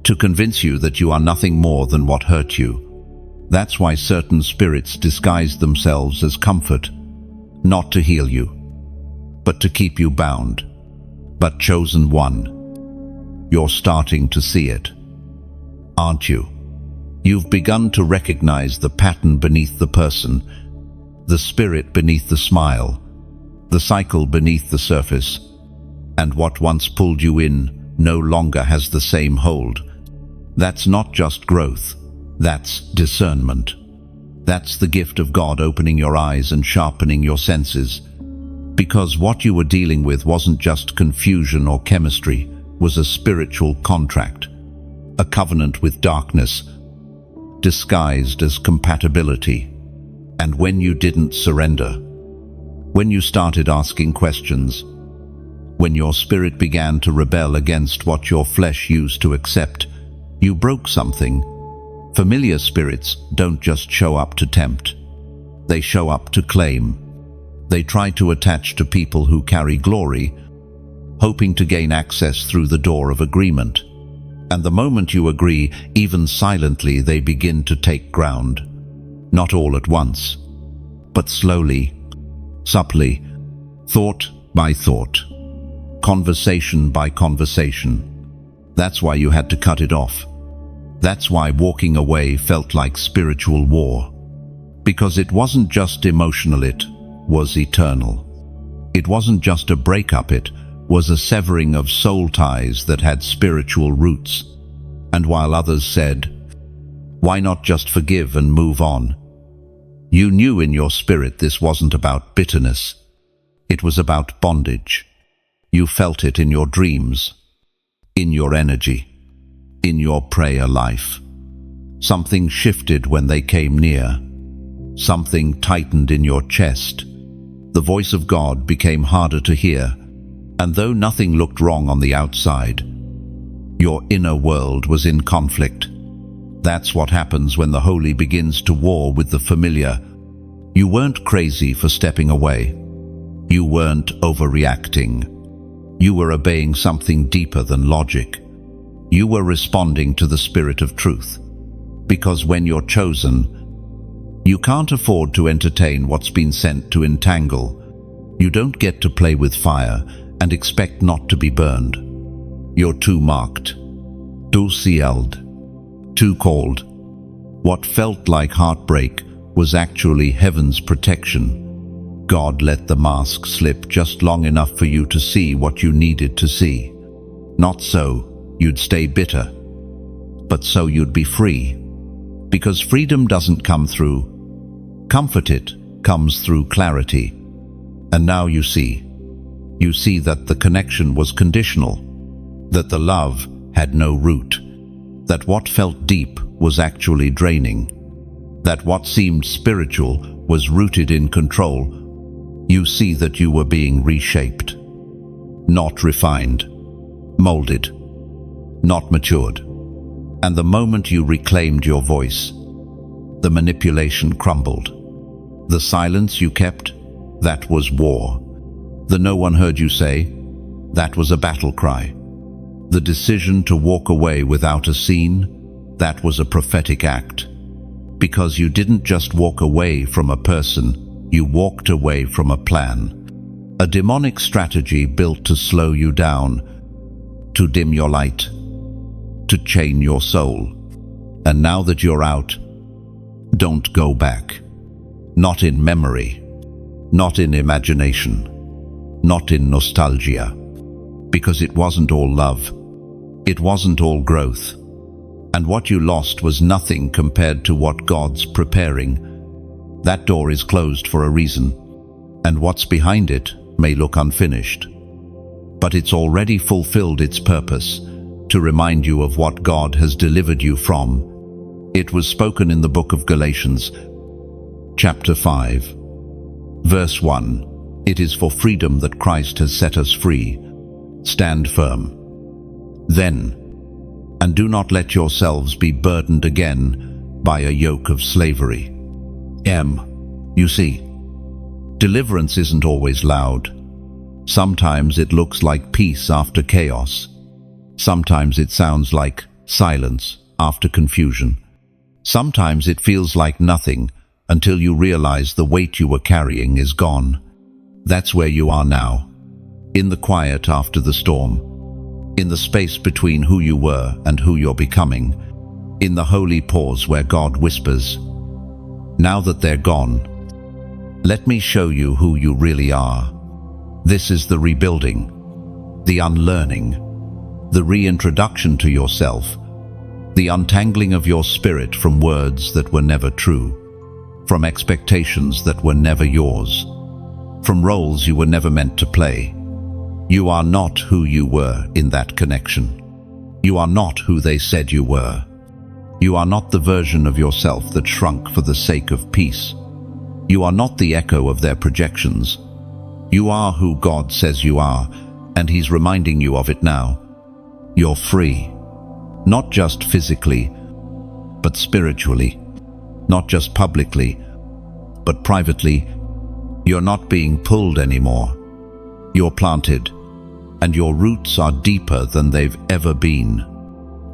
Speaker 1: to convince you that you are nothing more than what hurt you. That's why certain spirits disguise themselves as comfort, not to heal you, but to keep you bound. But chosen one, you're starting to see it, aren't you? You've begun to recognize the pattern beneath the person, the spirit beneath the smile, the cycle beneath the surface, and what once pulled you in no longer has the same hold. That's not just growth, that's discernment. That's the gift of God opening your eyes and sharpening your senses. Because what you were dealing with wasn't just confusion or chemistry, was a spiritual contract, a covenant with darkness, disguised as compatibility. And when you didn't surrender, when you started asking questions, when your spirit began to rebel against what your flesh used to accept, you broke something. Familiar spirits don't just show up to tempt. They show up to claim. They try to attach to people who carry glory, hoping to gain access through the door of agreement. And the moment you agree, even silently, they begin to take ground. Not all at once, but slowly, subtly, thought by thought, conversation by conversation. That's why you had to cut it off. That's why walking away felt like spiritual war. Because it wasn't just emotional, it was eternal. It wasn't just a breakup, it was a severing of soul ties that had spiritual roots. And while others said, "Why not just forgive and move on?" you knew in your spirit this wasn't about bitterness. It was about bondage. You felt it in your dreams, in your energy, in your prayer life. Something shifted when they came near. Something tightened in your chest. The voice of God became harder to hear, and though nothing looked wrong on the outside, your inner world was in conflict. That's what happens when the holy begins to war with the familiar. You weren't crazy for stepping away. You weren't overreacting. You were obeying something deeper than logic. You were responding to the spirit of truth. Because when you're chosen, you can't afford to entertain what's been sent to entangle. You don't get to play with fire and expect not to be burned. You're too marked, too sealed, too called. What felt like heartbreak was actually heaven's protection. God let the mask slip just long enough for you to see what you needed to see. Not so you'd stay bitter, but so you'd be free. Because freedom doesn't come through comfort, it comes through clarity. And now you see that the connection was conditional, that the love had no root, that what felt deep was actually draining, that what seemed spiritual was rooted in control. You see that you were being reshaped, not refined, molded, not matured. And the moment you reclaimed your voice, the manipulation crumbled. The silence you kept, that was war. The no one heard you say, that was a battle cry. The decision to walk away without a scene, that was a prophetic act. Because you didn't just walk away from a person, you walked away from a plan. A demonic strategy built to slow you down, to dim your light, to chain your soul. And now that you're out, don't go back. Not in memory, not in imagination, not in nostalgia. Because it wasn't all love. It wasn't all growth. And what you lost was nothing compared to what God's preparing. That door is closed for a reason, and what's behind it may look unfinished. But it's already fulfilled its purpose, to remind you of what God has delivered you from. It was spoken in the book of Galatians, chapter 5, verse 1. It is for freedom that Christ has set us free. Stand firm. Then, and do not let yourselves be burdened again by a yoke of slavery. You see, deliverance isn't always loud. Sometimes it looks like peace after chaos. Sometimes it sounds like silence after confusion. Sometimes it feels like nothing until you realize the weight you were carrying is gone. That's where you are now, in the quiet after the storm, in the space between who you were and who you're becoming, in the holy pause where God whispers, now that they're gone, let me show you who you really are. This is the rebuilding, the unlearning, the reintroduction to yourself, the untangling of your spirit from words that were never true, from expectations that were never yours, from roles you were never meant to play. You are not who you were in that connection. You are not who they said you were. You are not the version of yourself that shrunk for the sake of peace. You are not the echo of their projections. You are who God says you are, and He's reminding you of it now. You're free, not just physically, but spiritually, not just publicly, but privately. You're not being pulled anymore. You're planted, and your roots are deeper than they've ever been.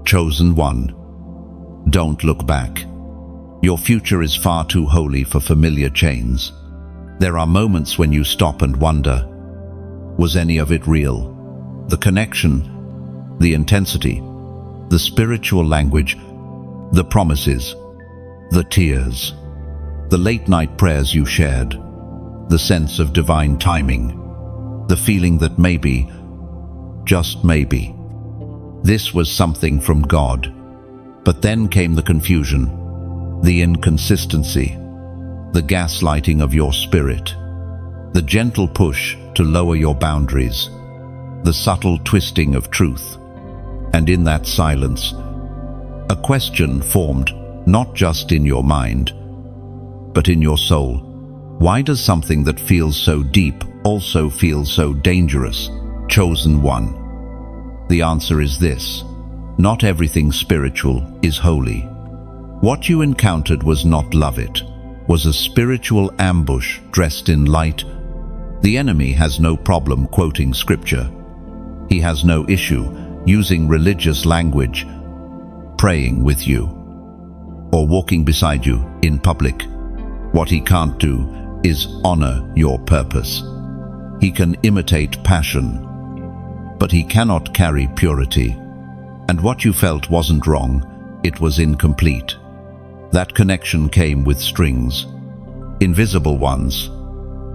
Speaker 1: Chosen one. Don't look back. Your future is far too holy for familiar chains. There are moments when you stop and wonder, was any of it real? The connection, the intensity, the spiritual language, the promises, the tears, the late-night prayers you shared, the sense of divine timing, the feeling that maybe, just maybe, this was something from God. But then came the confusion, the inconsistency, the gaslighting of your spirit, the gentle push to lower your boundaries, the subtle twisting of truth. And in that silence, a question formed not just in your mind, but in your soul. Why does something that feels so deep also feel so dangerous? Chosen one. The answer is this: not everything spiritual is holy. What you encountered was not love, it was a spiritual ambush dressed in light. The enemy has no problem quoting scripture. He has no issue using religious language, praying with you, or walking beside you in public. What he can't do is honor your purpose. He can imitate passion, but he cannot carry purity. And what you felt wasn't wrong, it was incomplete. That connection came with strings, invisible ones,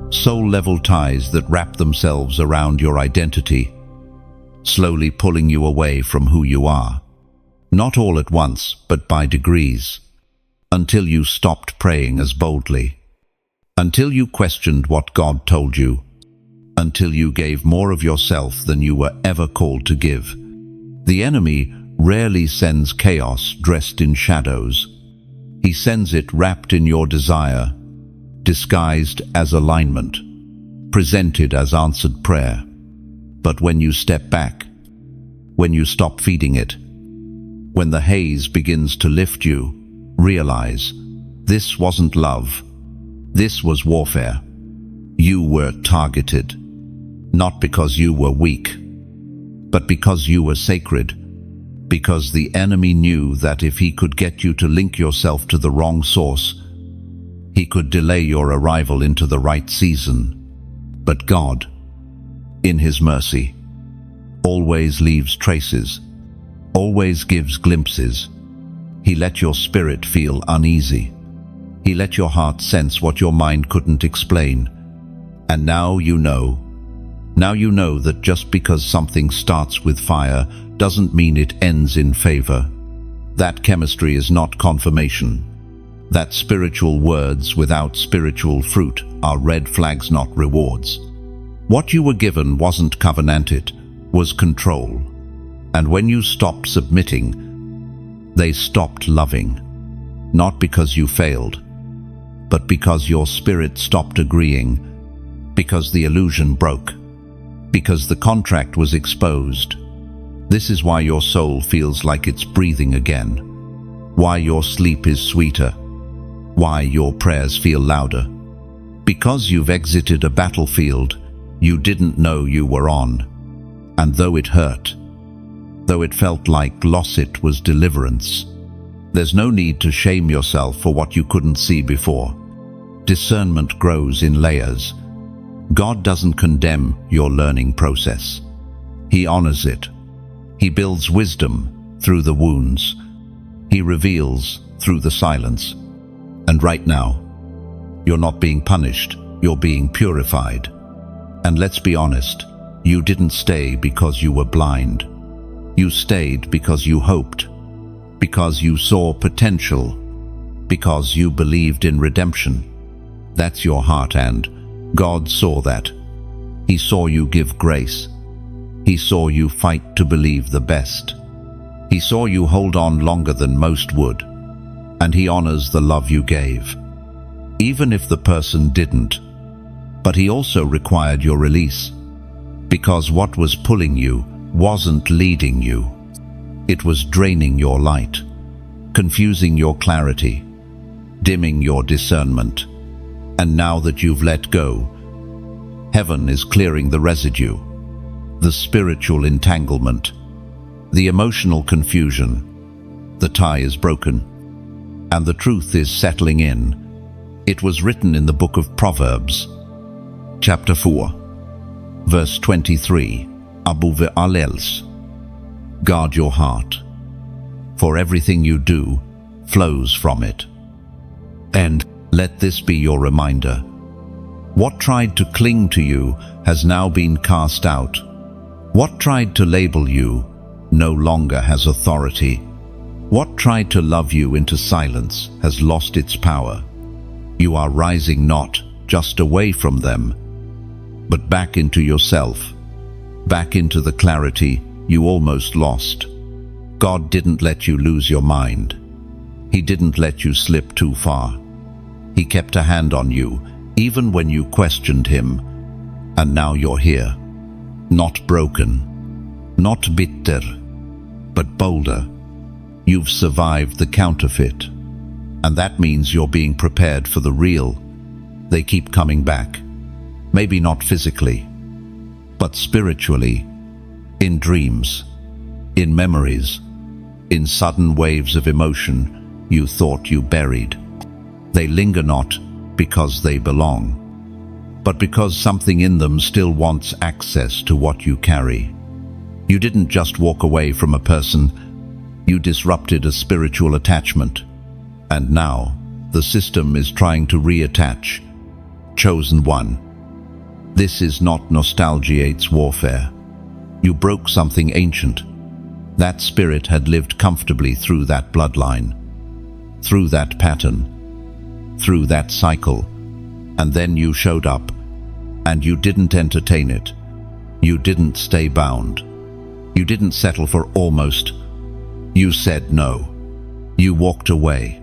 Speaker 1: soul-level ties that wrap themselves around your identity, slowly pulling you away from who you are. Not all at once, but by degrees, until you stopped praying as boldly, until you questioned what God told you, until you gave more of yourself than you were ever called to give. The enemy rarely sends chaos dressed in shadows. He sends it wrapped in your desire, disguised as alignment, presented as answered prayer. But when you step back, when you stop feeding it, when the haze begins to lift you, realize this wasn't love. This was warfare. You were targeted, not because you were weak, but because you were sacred. Because the enemy knew that if he could get you to link yourself to the wrong source, he could delay your arrival into the right season. But God, in his mercy, always leaves traces, always gives glimpses. He let your spirit feel uneasy. He let your heart sense what your mind couldn't explain. And now you know. Now you know that just because something starts with fire doesn't mean it ends in favor. That chemistry is not confirmation. That spiritual words without spiritual fruit are red flags, not rewards. What you were given wasn't covenanted, was control. And when you stopped submitting, they stopped loving. Not because you failed, but because your spirit stopped agreeing, because the illusion broke, because the contract was exposed. This is why your soul feels like it's breathing again, why your sleep is sweeter, why your prayers feel louder. Because you've exited a battlefield you didn't know you were on. And though it hurt, though it felt like loss, it was deliverance. There's no need to shame yourself for what you couldn't see before. Discernment grows in layers. God doesn't condemn your learning process. He honors it. He builds wisdom through the wounds. He reveals through the silence. And right now, you're not being punished, you're being purified. And let's be honest, you didn't stay because you were blind. You stayed because you hoped, because you saw potential, because you believed in redemption. That's your heart, and God saw that. He saw you give grace. He saw you fight to believe the best. He saw you hold on longer than most would, and he honors the love you gave, even if the person didn't. But he also required your release, because what was pulling you wasn't leading you. It was draining your light, confusing your clarity, dimming your discernment. And now that you've let go, heaven is clearing the residue, the spiritual entanglement, the emotional confusion. The tie is broken, and the truth is settling in. It was written in the book of Proverbs, chapter 4, verse 23, Abu Ve'alels. Guard your heart, for everything you do flows from it. And let this be your reminder. What tried to cling to you has now been cast out. What tried to label you no longer has authority. What tried to love you into silence has lost its power. You are rising not just away from them, but back into yourself, back into the clarity you almost lost. God didn't let you lose your mind. He didn't let you slip too far. He kept a hand on you, even when you questioned him. And now you're here, not broken, not bitter, but bolder. You've survived the counterfeit. And that means you're being prepared for the real. They keep coming back. Maybe not physically, but spiritually, in dreams, in memories, in sudden waves of emotion you thought you buried. They linger not because they belong, but because something in them still wants access to what you carry. You didn't just walk away from a person, you disrupted a spiritual attachment. And now, the system is trying to reattach. Chosen one. This is not nostalgiate's warfare. You broke something ancient. That spirit had lived comfortably through that bloodline, through that pattern, through that cycle, and then you showed up, and you didn't entertain it. You didn't stay bound. You didn't settle for almost. You said no. You walked away.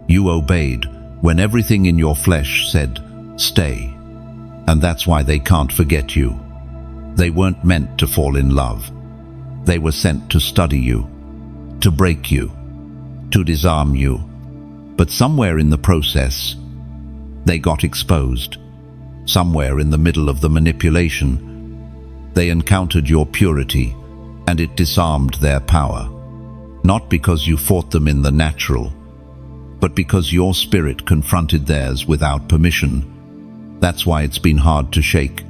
Speaker 1: You obeyed when everything in your flesh said, stay. And that's why they can't forget you. They weren't meant to fall in love. They were sent to study you, to break you, to disarm you. But somewhere in the process, they got exposed. Somewhere in the middle of the manipulation, they encountered your purity, and it disarmed their power. Not because you fought them in the natural, but because your spirit confronted theirs without permission. That's why it's been hard to shake.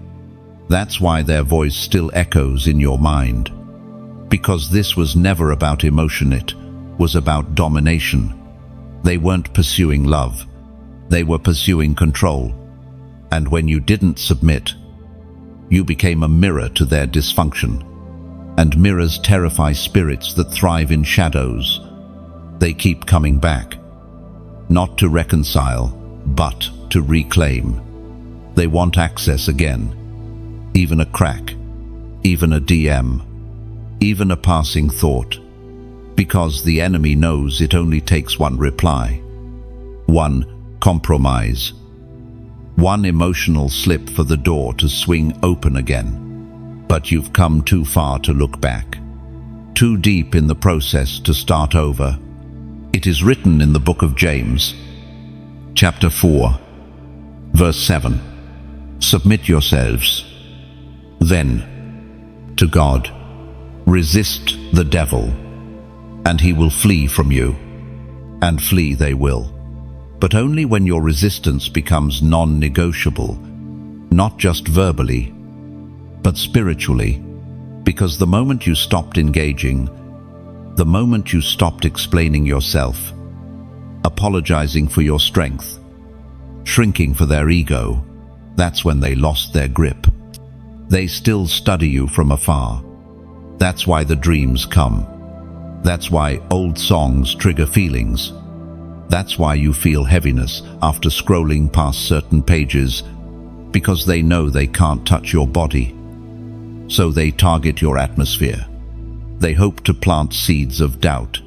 Speaker 1: That's why their voice still echoes in your mind. Because this was never about emotion, it was about domination. They weren't pursuing love. They were pursuing control. And when you didn't submit, you became a mirror to their dysfunction. And mirrors terrify spirits that thrive in shadows. They keep coming back. Not to reconcile, but to reclaim. They want access again. Even a crack. Even a DM. Even a passing thought. Because the enemy knows it only takes one reply. One compromise. One emotional slip for the door to swing open again. But you've come too far to look back. Too deep in the process to start over. It is written in the book of James, chapter 4, verse 7. Submit yourselves, then, to God. Resist the devil, and he will flee from you. And flee they will. But only when your resistance becomes non-negotiable, not just verbally, but spiritually. Because the moment you stopped engaging, the moment you stopped explaining yourself, apologizing for your strength, shrinking for their ego, that's when they lost their grip. They still study you from afar. That's why the dreams come. That's why old songs trigger feelings. That's why you feel heaviness after scrolling past certain pages, because they know they can't touch your body. So they target your atmosphere. They hope to plant seeds of doubt,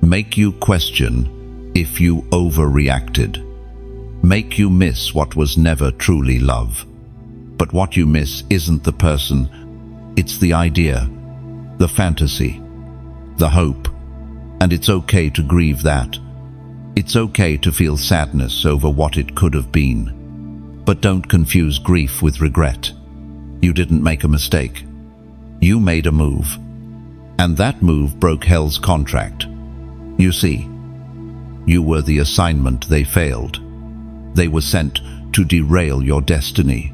Speaker 1: make you question if you overreacted, make you miss what was never truly love. But what you miss isn't the person, it's the idea, the fantasy, the hope. And it's okay to grieve that. It's okay to feel sadness over what it could have been. But don't confuse grief with regret. You didn't make a mistake. You made a move. And that move broke hell's contract. You see, you were the assignment they failed. They were sent to derail your destiny.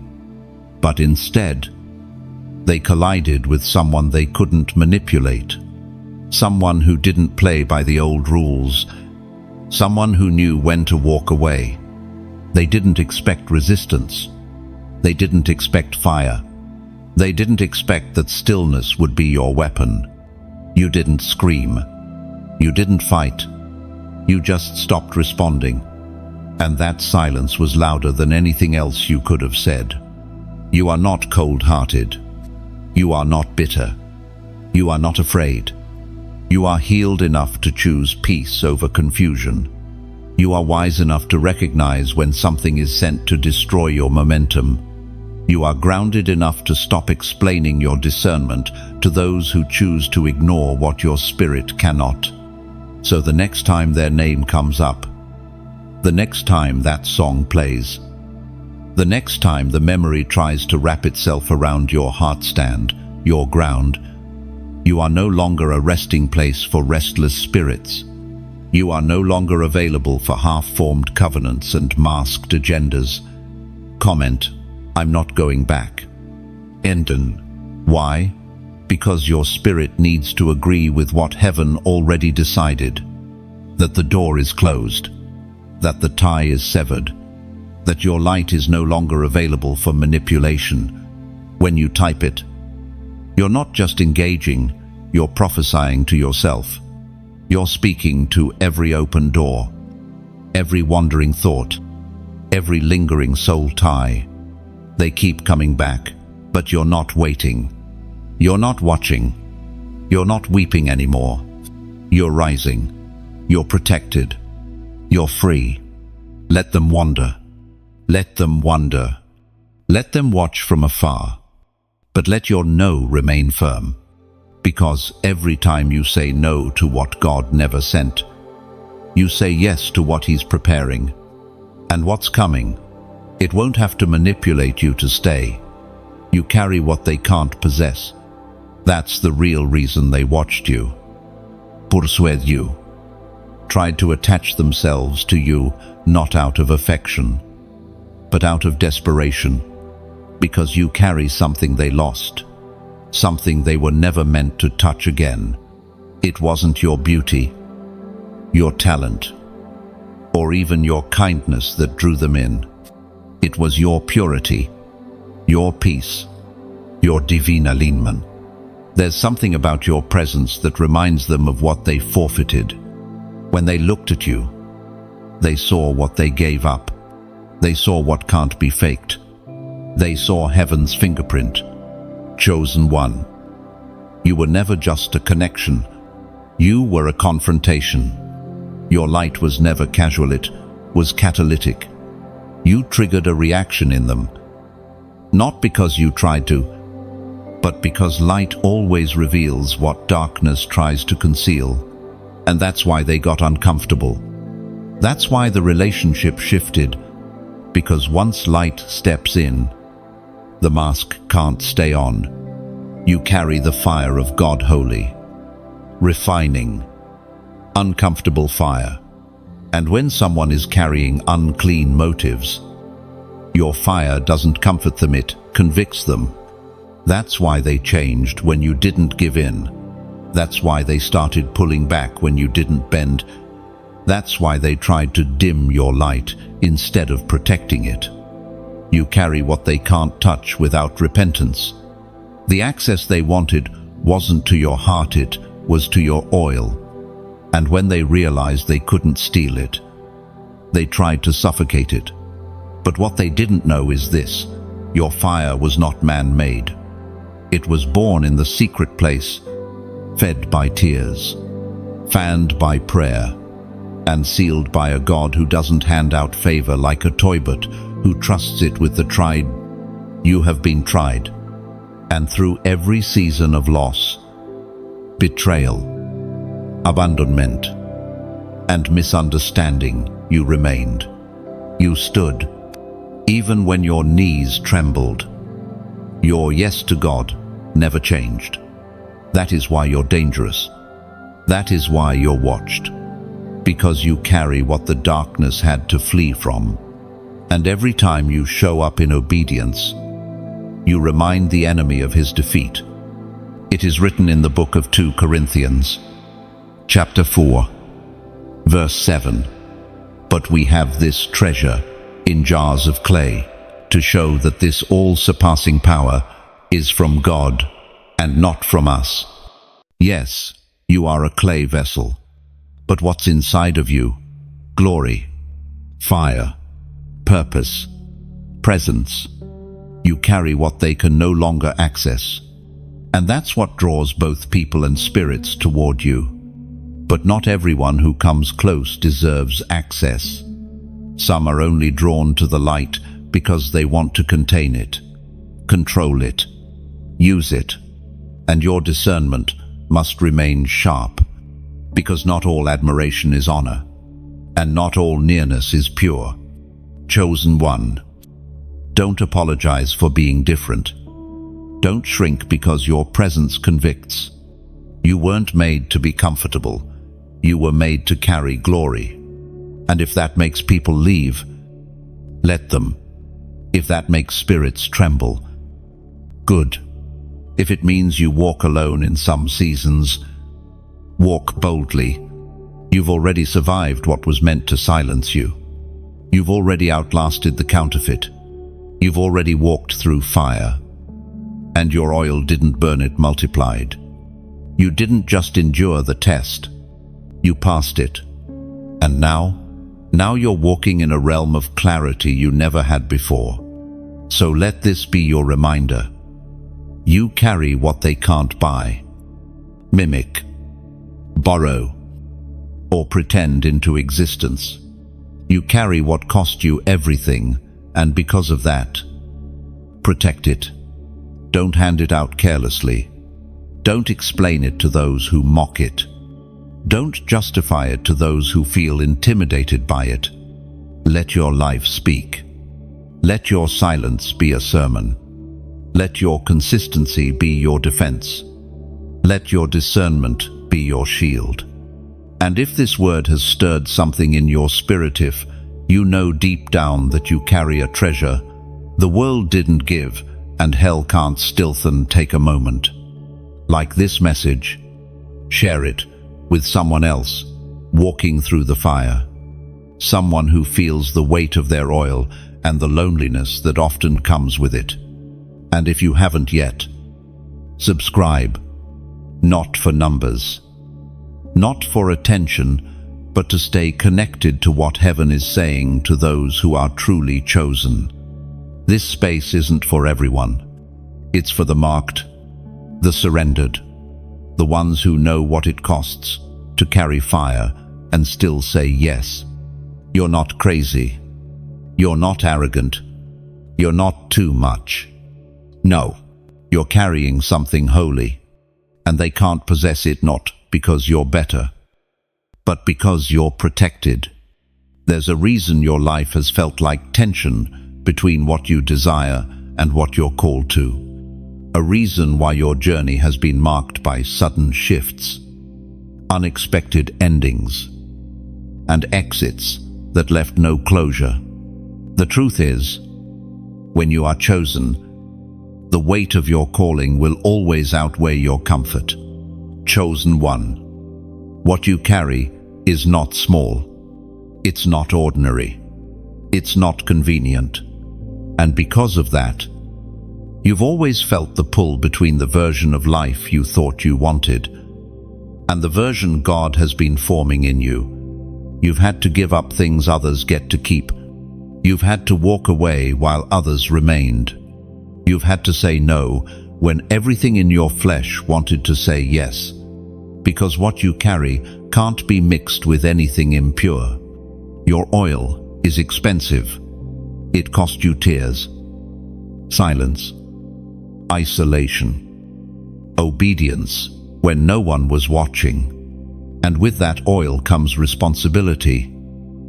Speaker 1: But instead, they collided with someone they couldn't manipulate. Someone who didn't play by the old rules. Someone who knew when to walk away. They didn't expect resistance. They didn't expect fire. They didn't expect that stillness would be your weapon. You didn't scream. You didn't fight. You just stopped responding. And that silence was louder than anything else you could have said. You are not cold-hearted. You are not bitter. You are not afraid. You are healed enough to choose peace over confusion. You are wise enough to recognize when something is sent to destroy your momentum. You are grounded enough to stop explaining your discernment to those who choose to ignore what your spirit cannot. So the next time their name comes up, The next time that song plays, the next time the memory tries to wrap itself around your heart stand, your ground, you are no longer a resting place for restless spirits. You are no longer available for half-formed covenants and masked agendas. Comment, I'm not going back. Enden. Why? Because your spirit needs to agree with what heaven already decided. That the door is closed. That the tie is severed. That your light is no longer available for manipulation. When you type it, you're not just engaging, you're prophesying to yourself. You're speaking to every open door, every wandering thought, every lingering soul tie. They keep coming back, but you're not waiting. You're not watching. You're not weeping anymore. You're rising. You're protected. You're free. Let them wander. Let them wonder. Let them watch from afar. But let your no remain firm. Because every time you say no to what God never sent, you say yes to what He's preparing. And what's coming, it won't have to manipulate you to stay. You carry what they can't possess. That's the real reason they watched you. Persuade you. Tried to attach themselves to you, not out of affection, but out of desperation, because you carry something they lost. Something they were never meant to touch again. It wasn't your beauty, your talent, or even your kindness that drew them in. It was your purity, your peace, your divine alignment. There's something about your presence that reminds them of what they forfeited. When they looked at you, they saw what they gave up. They saw what can't be faked. They saw heaven's fingerprint. Chosen one. You were never just a connection. You were a confrontation. Your light was never casual, it was catalytic. You triggered a reaction in them. Not because you tried to, but because light always reveals what darkness tries to conceal. And that's why they got uncomfortable. That's why the relationship shifted. Because once light steps in, the mask can't stay on. You carry the fire of God holy, refining, uncomfortable fire. And when someone is carrying unclean motives, your fire doesn't comfort them, it convicts them. That's why they changed when you didn't give in. That's why they started pulling back when you didn't bend. That's why they tried to dim your light instead of protecting it. You carry what they can't touch without repentance. The access they wanted wasn't to your heart, it was to your oil. And when they realized they couldn't steal it, they tried to suffocate it. But what they didn't know is this: your fire was not man-made. It was born in the secret place, fed by tears, fanned by prayer, and sealed by a God who doesn't hand out favor like a toy, but who trusts it with the tried. You have been tried, and through every season of loss, betrayal, abandonment, and misunderstanding, you remained. You stood, even when your knees trembled. Your yes to God never changed. That is why you're dangerous. That is why you're watched. Because you carry what the darkness had to flee from. And every time you show up in obedience, you remind the enemy of his defeat. It is written in the book of 2 Corinthians, chapter 4, verse 7. But we have this treasure in jars of clay, to show that this all-surpassing power is from God and not from us. Yes, you are a clay vessel, but what's inside of you? Glory, fire, purpose, presence. You carry what they can no longer access. And that's what draws both people and spirits toward you. But not everyone who comes close deserves access. Some are only drawn to the light because they want to contain it, control it, use it. And your discernment must remain sharp, because not all admiration is honor, and not all nearness is pure. Chosen one. Don't apologize for being different. Don't shrink because your presence convicts. You weren't made to be comfortable. You were made to carry glory. And if that makes people leave, let them. If that makes spirits tremble, good. If it means you walk alone in some seasons, walk boldly. You've already survived what was meant to silence you. You've already outlasted the counterfeit. You've already walked through fire. And your oil didn't burn, it multiplied. You didn't just endure the test. You passed it. And now you're walking in a realm of clarity you never had before. So let this be your reminder. You carry what they can't buy, mimic, borrow, or pretend into existence. You carry what cost you everything, and because of that, protect it. Don't hand it out carelessly. Don't explain it to those who mock it. Don't justify it to those who feel intimidated by it. Let your life speak. Let your silence be a sermon. Let your consistency be your defense. Let your discernment be your shield. And if this word has stirred something in your spirit, if you know deep down that you carry a treasure the world didn't give and hell can't stealth and take a moment, like this message, share it with someone else walking through the fire, someone who feels the weight of their oil and the loneliness that often comes with it. And if you haven't yet, subscribe, not for numbers, not for attention, but to stay connected to what heaven is saying to those who are truly chosen. This space isn't for everyone. It's for the marked, the surrendered, the ones who know what it costs to carry fire and still say yes. You're not crazy. You're not arrogant. You're not too much. No, you're carrying something holy, and they can't possess it not because you're better, but because you're protected. There's a reason your life has felt like tension between what you desire and what you're called to. A reason why your journey has been marked by sudden shifts, unexpected endings, and exits that left no closure. The truth is, when you are chosen, the weight of your calling will always outweigh your comfort. Chosen one. What you carry is not small. It's not ordinary. It's not convenient. And because of that, you've always felt the pull between the version of life you thought you wanted and the version God has been forming in you. You've had to give up things others get to keep. You've had to walk away while others remained. You've had to say no when everything in your flesh wanted to say yes, because what you carry can't be mixed with anything impure. Your oil is expensive. It cost you tears, silence, isolation, obedience when no one was watching. And with that oil comes responsibility,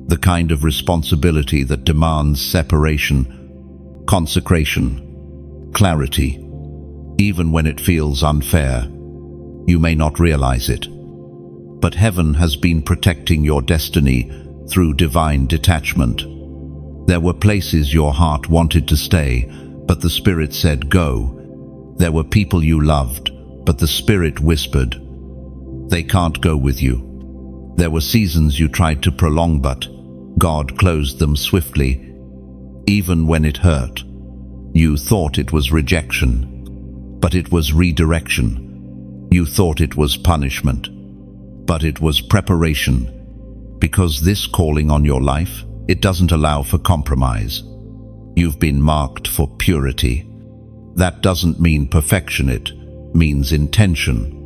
Speaker 1: the kind of responsibility that demands separation, consecration, clarity, even when it feels unfair. You may not realize it, but heaven has been protecting your destiny through divine detachment. There were places your heart wanted to stay, but the Spirit said go. There were people you loved, but the Spirit whispered, they can't go with you. There were seasons you tried to prolong, but God closed them swiftly, even when it hurt. You thought it was rejection, but it was redirection. You thought it was punishment, but it was preparation. Because this calling on your life, it doesn't allow for compromise. You've been marked for purity. That doesn't mean perfection, it means intention.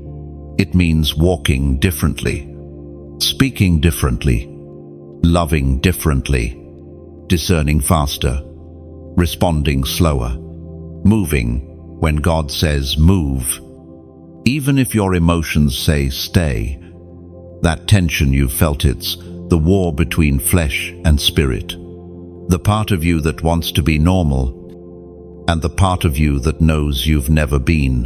Speaker 1: It means walking differently, speaking differently, loving differently, discerning faster, responding slower, moving when God says move. Even if your emotions say stay, that tension you felt, it's the war between flesh and spirit, the part of you that wants to be normal, and the part of you that knows you've never been.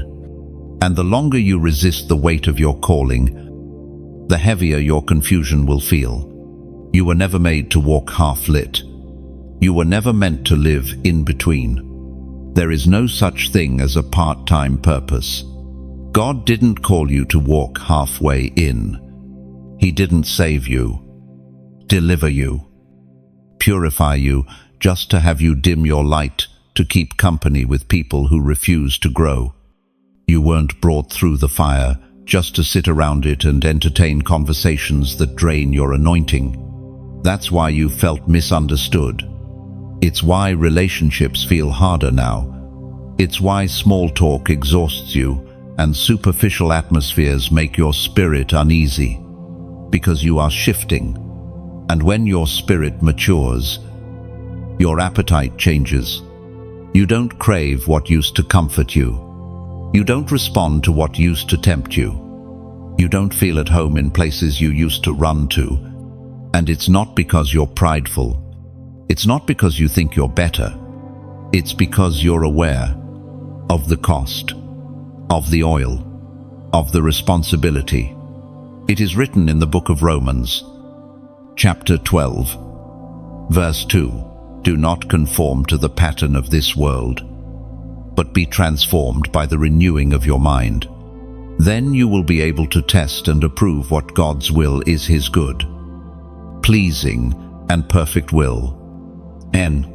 Speaker 1: And the longer you resist the weight of your calling, the heavier your confusion will feel. You were never made to walk half-lit. You were never meant to live in between. There is no such thing as a part-time purpose. God didn't call you to walk halfway in. He didn't save you, deliver you, purify you just to have you dim your light to keep company with people who refuse to grow. You weren't brought through the fire just to sit around it and entertain conversations that drain your anointing. That's why you felt misunderstood. It's why relationships feel harder now. It's why small talk exhausts you and superficial atmospheres make your spirit uneasy. Because you are shifting. And when your spirit matures, your appetite changes. You don't crave what used to comfort you. You don't respond to what used to tempt you. You don't feel at home in places you used to run to. And it's not because you're prideful. It's not because you think you're better. It's because you're aware of the cost, of the oil, of the responsibility. It is written in the book of Romans, chapter 12, verse 2, "Do not conform to the pattern of this world, but be transformed by the renewing of your mind. Then you will be able to test and approve what God's will is, His good, pleasing, and perfect will." And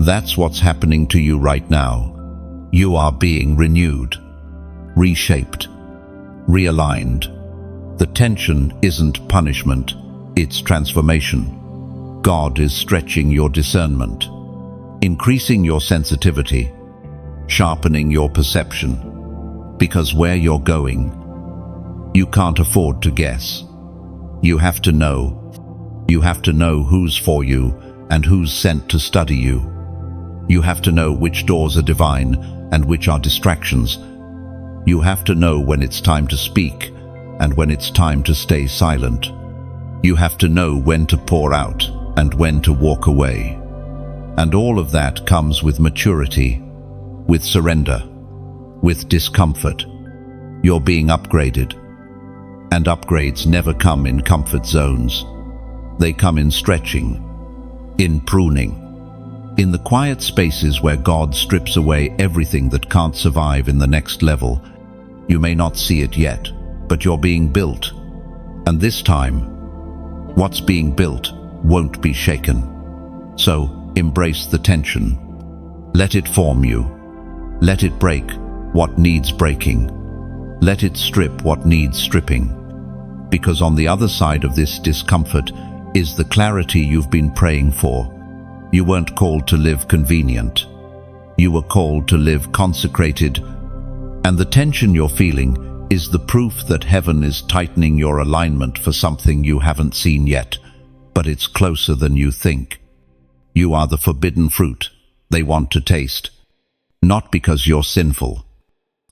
Speaker 1: that's what's happening to you right now. You are being renewed, reshaped, realigned. The tension isn't punishment, it's transformation. God is stretching your discernment, increasing your sensitivity, sharpening your perception. Because where you're going, you can't afford to guess. You have to know. You have to know who's for you and who's sent to study you. You have to know which doors are divine and which are distractions. You have to know when it's time to speak and when it's time to stay silent. You have to know when to pour out and when to walk away. And all of that comes with maturity, with surrender, with discomfort. You're being upgraded. And upgrades never come in comfort zones. They come in stretching, in pruning, in the quiet spaces where God strips away everything that can't survive in the next level. You may not see it yet, but you're being built. And this time, what's being built won't be shaken. So embrace the tension. Let it form you. Let it break what needs breaking. Let it strip what needs stripping. Because on the other side of this discomfort is the clarity you've been praying for. You weren't called to live convenient. You were called to live consecrated. And the tension you're feeling is the proof that heaven is tightening your alignment for something you haven't seen yet, but it's closer than you think. You are the forbidden fruit they want to taste. Not because you're sinful,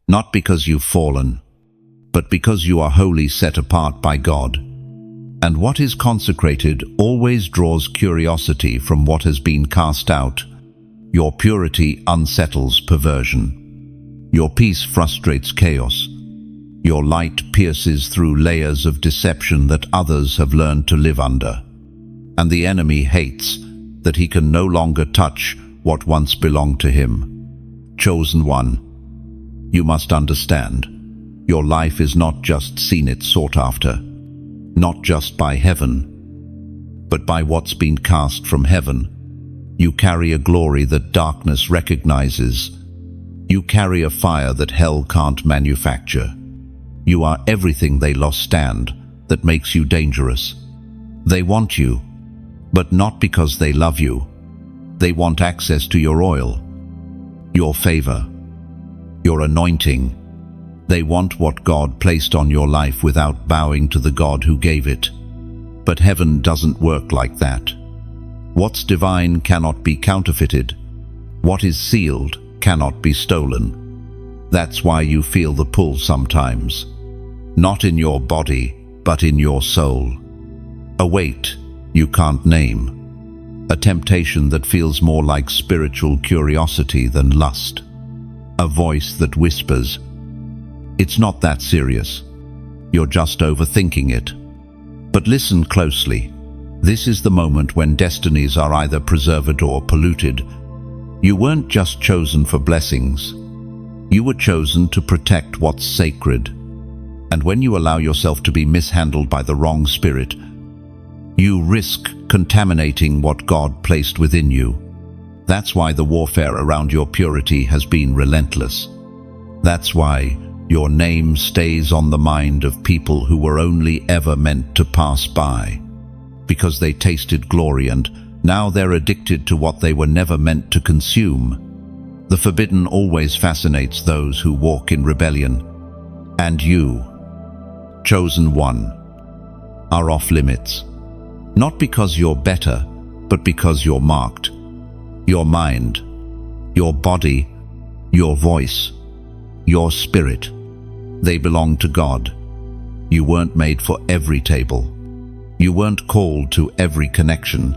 Speaker 1: not because you've fallen, but because you are wholly set apart by God. And what is consecrated always draws curiosity from what has been cast out. Your purity unsettles perversion. Your peace frustrates chaos. Your light pierces through layers of deception that others have learned to live under. And the enemy hates that he can no longer touch what once belonged to him. Chosen one, you must understand, your life is not just seen it sought after, not just by heaven, but by what's been cast from heaven. You carry a glory that darkness recognizes. You carry a fire that hell can't manufacture. You are everything they lost stand that makes you dangerous. They want you, but not because they love you. They want access to your oil, your favor, your anointing. They want what God placed on your life without bowing to the God who gave it. But heaven doesn't work like that. What's divine cannot be counterfeited. What is sealed cannot be stolen. That's why you feel the pull sometimes. Not in your body, but in your soul. A weight, you can't name, a temptation that feels more like spiritual curiosity than lust, a voice that whispers, "It's not that serious. You're just overthinking it." But listen closely. This is the moment when destinies are either preserved or polluted. You weren't just chosen for blessings. You were chosen to protect what's sacred. And when you allow yourself to be mishandled by the wrong spirit, you risk contaminating what God placed within you. That's why the warfare around your purity has been relentless. That's why your name stays on the mind of people who were only ever meant to pass by, because they tasted glory and now they're addicted to what they were never meant to consume. The forbidden always fascinates those who walk in rebellion. And you, chosen one, are off limits. Not because you're better, but because you're marked. Your mind, your body, your voice, your spirit, they belong to God. You weren't made for every table. You weren't called to every connection.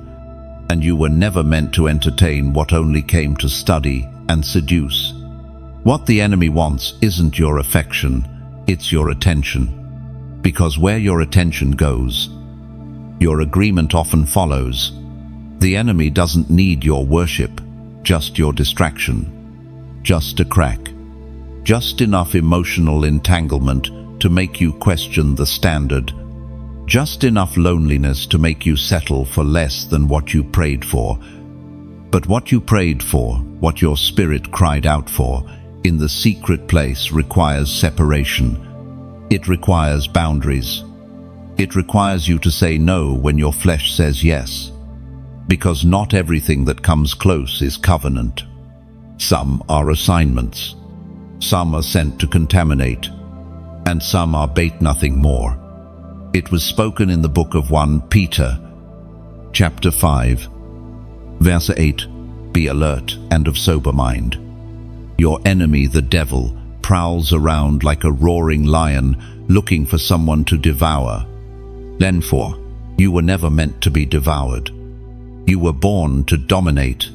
Speaker 1: And you were never meant to entertain what only came to study and seduce. What the enemy wants isn't your affection, it's your attention. Because where your attention goes, your agreement often follows. The enemy doesn't need your worship, just your distraction, just a crack, just enough emotional entanglement to make you question the standard, just enough loneliness to make you settle for less than what you prayed for. But what you prayed for, what your spirit cried out for, in the secret place requires separation. It requires boundaries. It requires you to say no when your flesh says yes. Because not everything that comes close is covenant. Some are assignments. Some are sent to contaminate. And some are bait, nothing more. It was spoken in the book of 1 Peter, chapter 5, verse 8, "Be alert and of sober mind. Your enemy, the devil, prowls around like a roaring lion looking for someone to devour. Therefore, you were never meant to be devoured. You were born to dominate.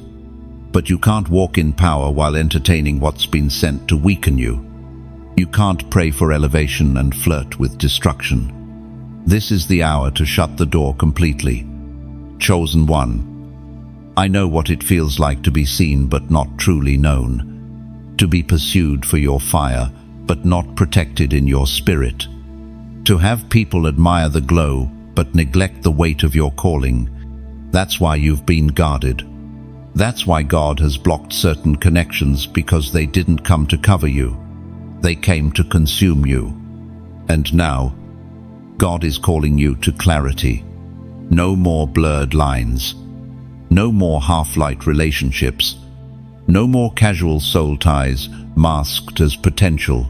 Speaker 1: But you can't walk in power while entertaining what's been sent to weaken you. You can't pray for elevation and flirt with destruction. This is the hour to shut the door completely. Chosen one, I know what it feels like to be seen but not truly known, to be pursued for your fire but not protected in your spirit, to have people admire the glow but neglect the weight of your calling. That's why you've been guarded. That's why God has blocked certain connections, because they didn't come to cover you. They came to consume you. And now, God is calling you to clarity. No more blurred lines. No more half-light relationships. No more casual soul ties masked as potential.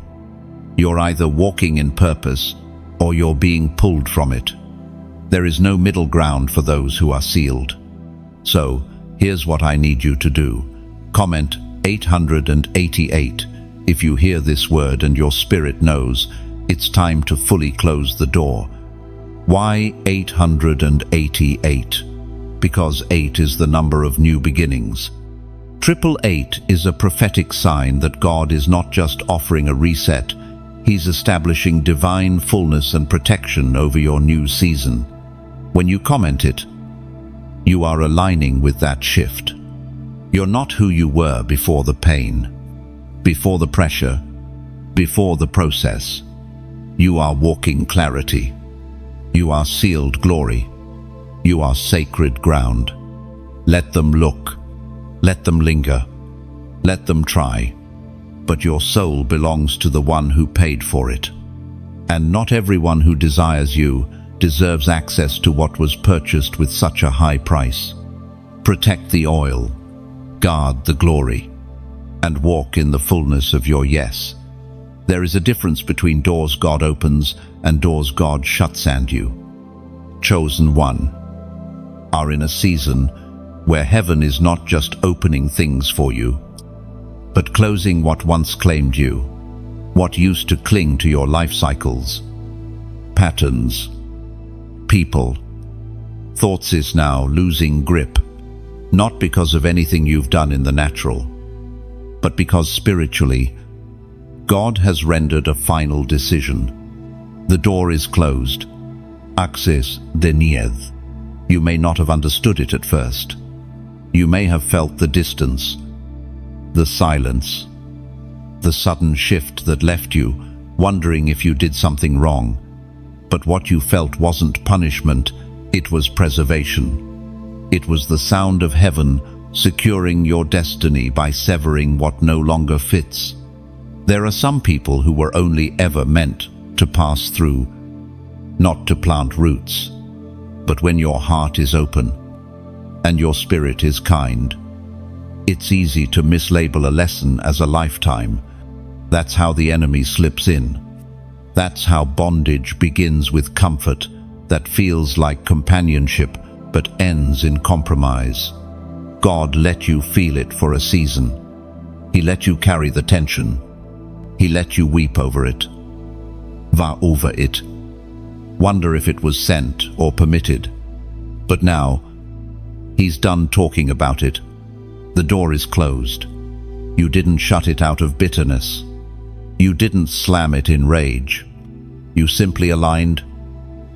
Speaker 1: You're either walking in purpose or you're being pulled from it. There is no middle ground for those who are sealed. So, here's what I need you to do. Comment 888 if you hear this word and your spirit knows it's time to fully close the door. Why 888? Because 8 is the number of new beginnings. 888 is a prophetic sign that God is not just offering a reset, He's establishing divine fullness and protection over your new season. When you comment it, you are aligning with that shift. You're not who you were before the pain, before the pressure, before the process. You are walking clarity. You are sealed glory. You are sacred ground. Let them look. Let them linger. Let them try. But your soul belongs to the one who paid for it. And not everyone who desires you deserves access to what was purchased with such a high price. Protect the oil. Guard the glory. And walk in the fullness of your yes. There is a difference between doors God opens and doors God shuts, and you, chosen one, are in a season where heaven is not just opening things for you, but closing what once claimed you, what used to cling to your life cycles, patterns, people, Thoughts is now losing grip, not because of anything you've done in the natural, but because spiritually, God has rendered a final decision. The door is closed. Axis denied. You may not have understood it at first. You may have felt the distance, the silence, the sudden shift that left you wondering if you did something wrong. But what you felt wasn't punishment, it was preservation. It was the sound of heaven securing your destiny by severing what no longer fits. There are some people who were only ever meant to pass through, not to plant roots. But when your heart is open and your spirit is kind, it's easy to mislabel a lesson as a lifetime. That's how the enemy slips in. That's how bondage begins with comfort that feels like companionship but ends in compromise. God let you feel it for a season. He let you carry the tension. He let you weep over it, vow over it, wonder if it was sent or permitted. But now, He's done talking about it. The door is closed. You didn't shut it out of bitterness. You didn't slam it in rage. You simply aligned.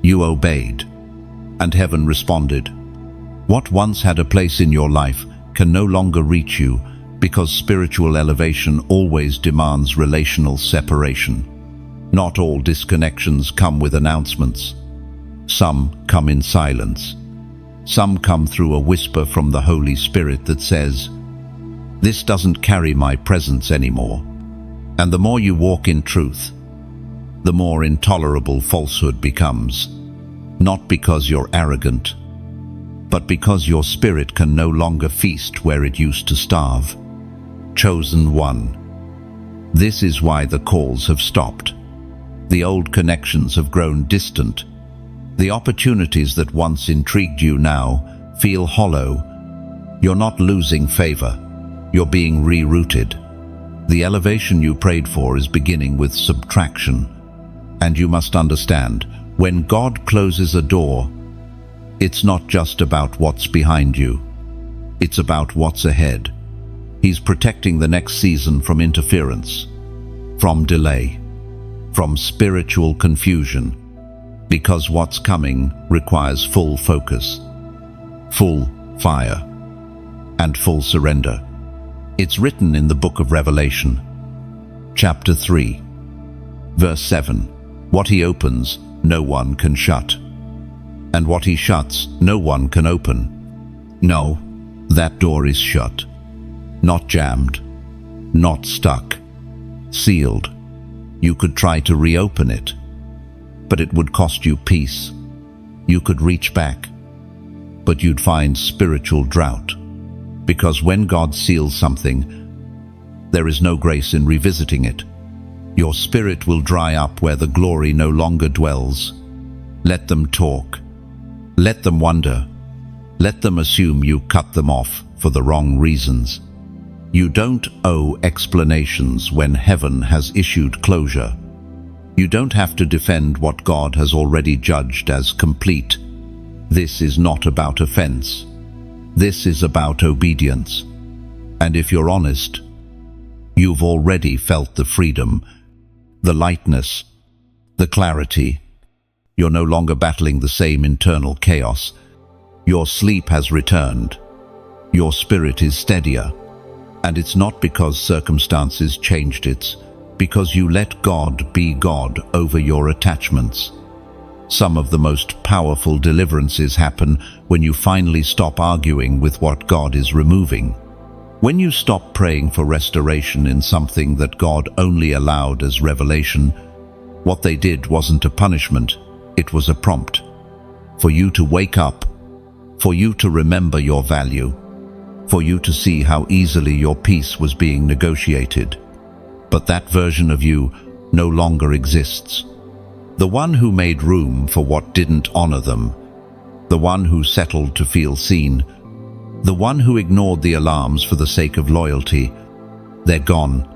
Speaker 1: You obeyed. And heaven responded. What once had a place in your life can no longer reach you because spiritual elevation always demands relational separation. Not all disconnections come with announcements. Some come in silence. Some come through a whisper from the Holy Spirit that says, "This doesn't carry my presence anymore." And the more you walk in truth, the more intolerable falsehood becomes. Not because you're arrogant, but because your spirit can no longer feast where it used to starve. Chosen one. This is why the calls have stopped. The old connections have grown distant. The opportunities that once intrigued you now feel hollow. You're not losing favor. You're being rerouted. The elevation you prayed for is beginning with subtraction. And you must understand, when God closes a door, it's not just about what's behind you. It's about what's ahead. He's protecting the next season from interference, from delay, from spiritual confusion, because what's coming requires full focus, full fire, and full surrender. It's written in the book of Revelation, chapter 3, verse 7. What He opens, no one can shut. And what He shuts, no one can open. No, that door is shut. Not jammed. Not stuck. Sealed. You could try to reopen it, but it would cost you peace. You could reach back, but you'd find spiritual drought. Because when God seals something, there is no grace in revisiting it. Your spirit will dry up where the glory no longer dwells. Let them talk. Let them wonder. Let them assume you cut them off for the wrong reasons. You don't owe explanations when heaven has issued closure. You don't have to defend what God has already judged as complete. This is not about offense. This is about obedience. And if you're honest, you've already felt the freedom, the lightness, the clarity. You're no longer battling the same internal chaos. Your sleep has returned. Your spirit is steadier. And it's not because circumstances changed, it's because you let God be God over your attachments. Some of the most powerful deliverances happen when you finally stop arguing with what God is removing. When you stop praying for restoration in something that God only allowed as revelation, what they did wasn't a punishment, it was a prompt. For you to wake up, for you to remember your value, for you to see how easily your peace was being negotiated. But that version of you no longer exists. The one who made room for what didn't honor them, the one who settled to feel seen, the one who ignored the alarms for the sake of loyalty, they're gone.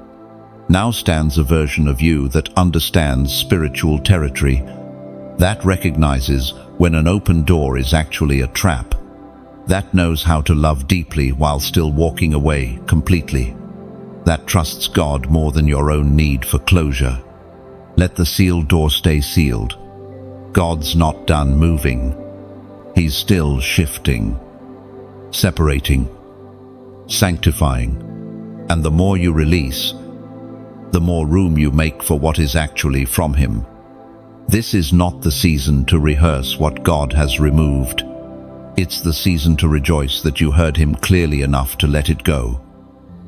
Speaker 1: Now stands a version of you that understands spiritual territory, That recognizes when an open door is actually a trap. That knows how to love deeply while still walking away completely. That trusts God more than your own need for closure. Let the sealed door stay sealed. God's not done moving. He's still shifting, separating, sanctifying. And the more you release, the more room you make for what is actually from Him. This is not the season to rehearse what God has removed. It's the season to rejoice that you heard Him clearly enough to let it go.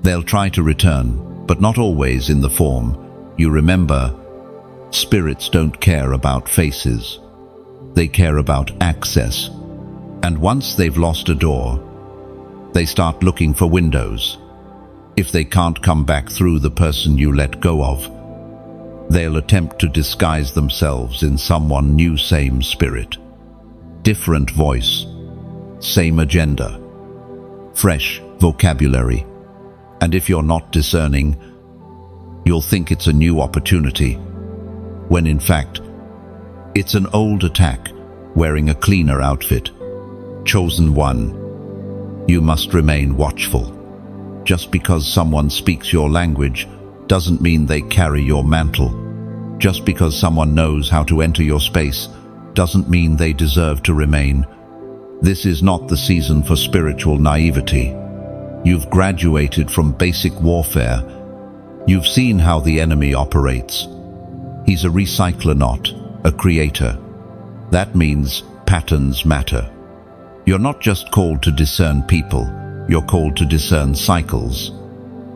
Speaker 1: They'll try to return, but not always in the form you remember. Spirits don't care about faces. They care about access. And once they've lost a door, they start looking for windows. If they can't come back through the person you let go of, they'll attempt to disguise themselves in someone new. Same spirit, different voice, same agenda, fresh vocabulary. And if you're not discerning, you'll think it's a new opportunity, when in fact, it's an old attack wearing a cleaner outfit. Chosen one, you must remain watchful. Just because someone speaks your language doesn't mean they carry your mantle. Just because someone knows how to enter your space doesn't mean they deserve to remain. This is not the season for spiritual naivety. You've graduated from basic warfare. You've seen how the enemy operates. He's a recycler, not a creator. That means patterns matter. You're not just called to discern people, you're called to discern cycles.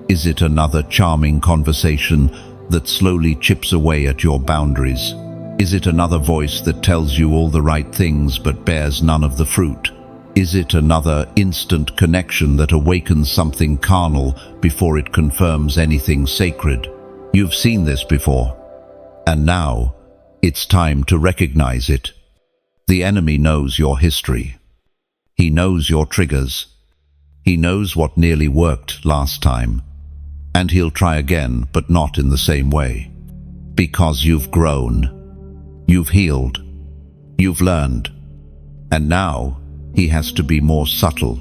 Speaker 1: Is it another charming conversation that slowly chips away at your boundaries? Is it another voice that tells you all the right things but bears none of the fruit? Is it another instant connection that awakens something carnal before it confirms anything sacred? You've seen this before. And now, it's time to recognize it. The enemy knows your history. He knows your triggers. He knows what nearly worked last time. And he'll try again, but not in the same way. Because you've grown. You've healed. You've learned. And now, he has to be more subtle.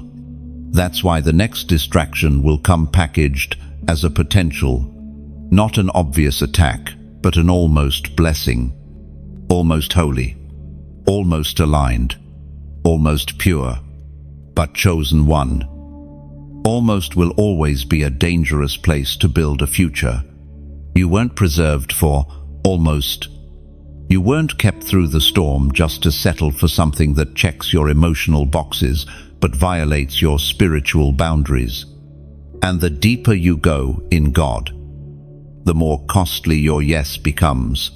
Speaker 1: That's why the next distraction will come packaged as a potential, not an obvious attack, but an almost blessing. Almost holy. Almost aligned. Almost pure. But chosen one. Almost will always be a dangerous place to build a future. You weren't preserved for almost. You weren't kept through the storm just to settle for something that checks your emotional boxes but violates your spiritual boundaries. And the deeper you go in God, the more costly your yes becomes.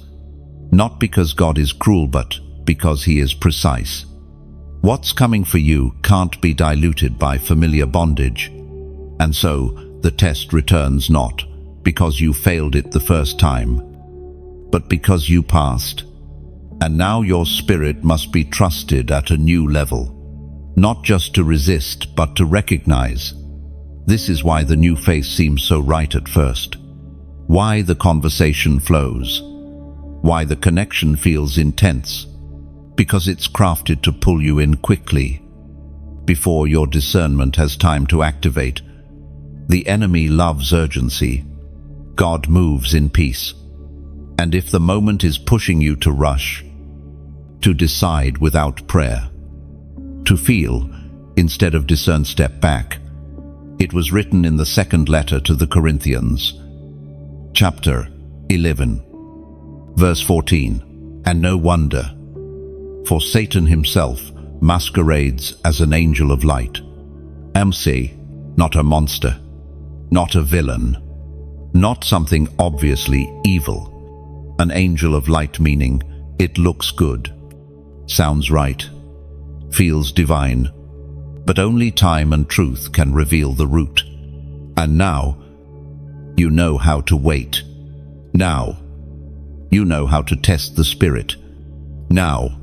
Speaker 1: Not because God is cruel, but because He is precise. What's coming for you can't be diluted by familiar bondage. And so the test returns not because you failed it the first time, but because you passed. And now your spirit must be trusted at a new level, not just to resist, but to recognize. This is why the new face seems so right at first, why the conversation flows, why the connection feels intense, because it's crafted to pull you in quickly, before your discernment has time to activate. The enemy loves urgency. God moves in peace. And if the moment is pushing you to rush, to decide without prayer, to feel instead of discern, step back. It was written in the second letter to the Corinthians, chapter 11, verse 14. And no wonder, for Satan himself masquerades as an angel of light. MC, not a monster, not a villain, not something obviously evil. An angel of light meaning it looks good, sounds right, feels divine, but only time and truth can reveal the root. And now, you know how to wait. Now, you know how to test the spirit. Now,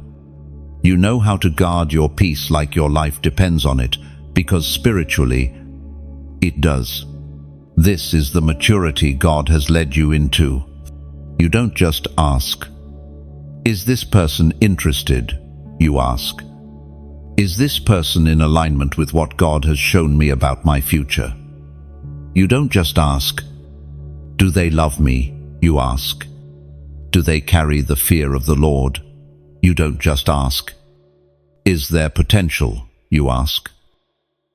Speaker 1: you know how to guard your peace like your life depends on it, because spiritually, it does. This is the maturity God has led you into. You don't just ask. Is this person interested, you ask? Is this person in alignment with what God has shown me about my future? You don't just ask. Do they love me, you ask? Do they carry the fear of the Lord? You don't just ask. Is there potential, you ask?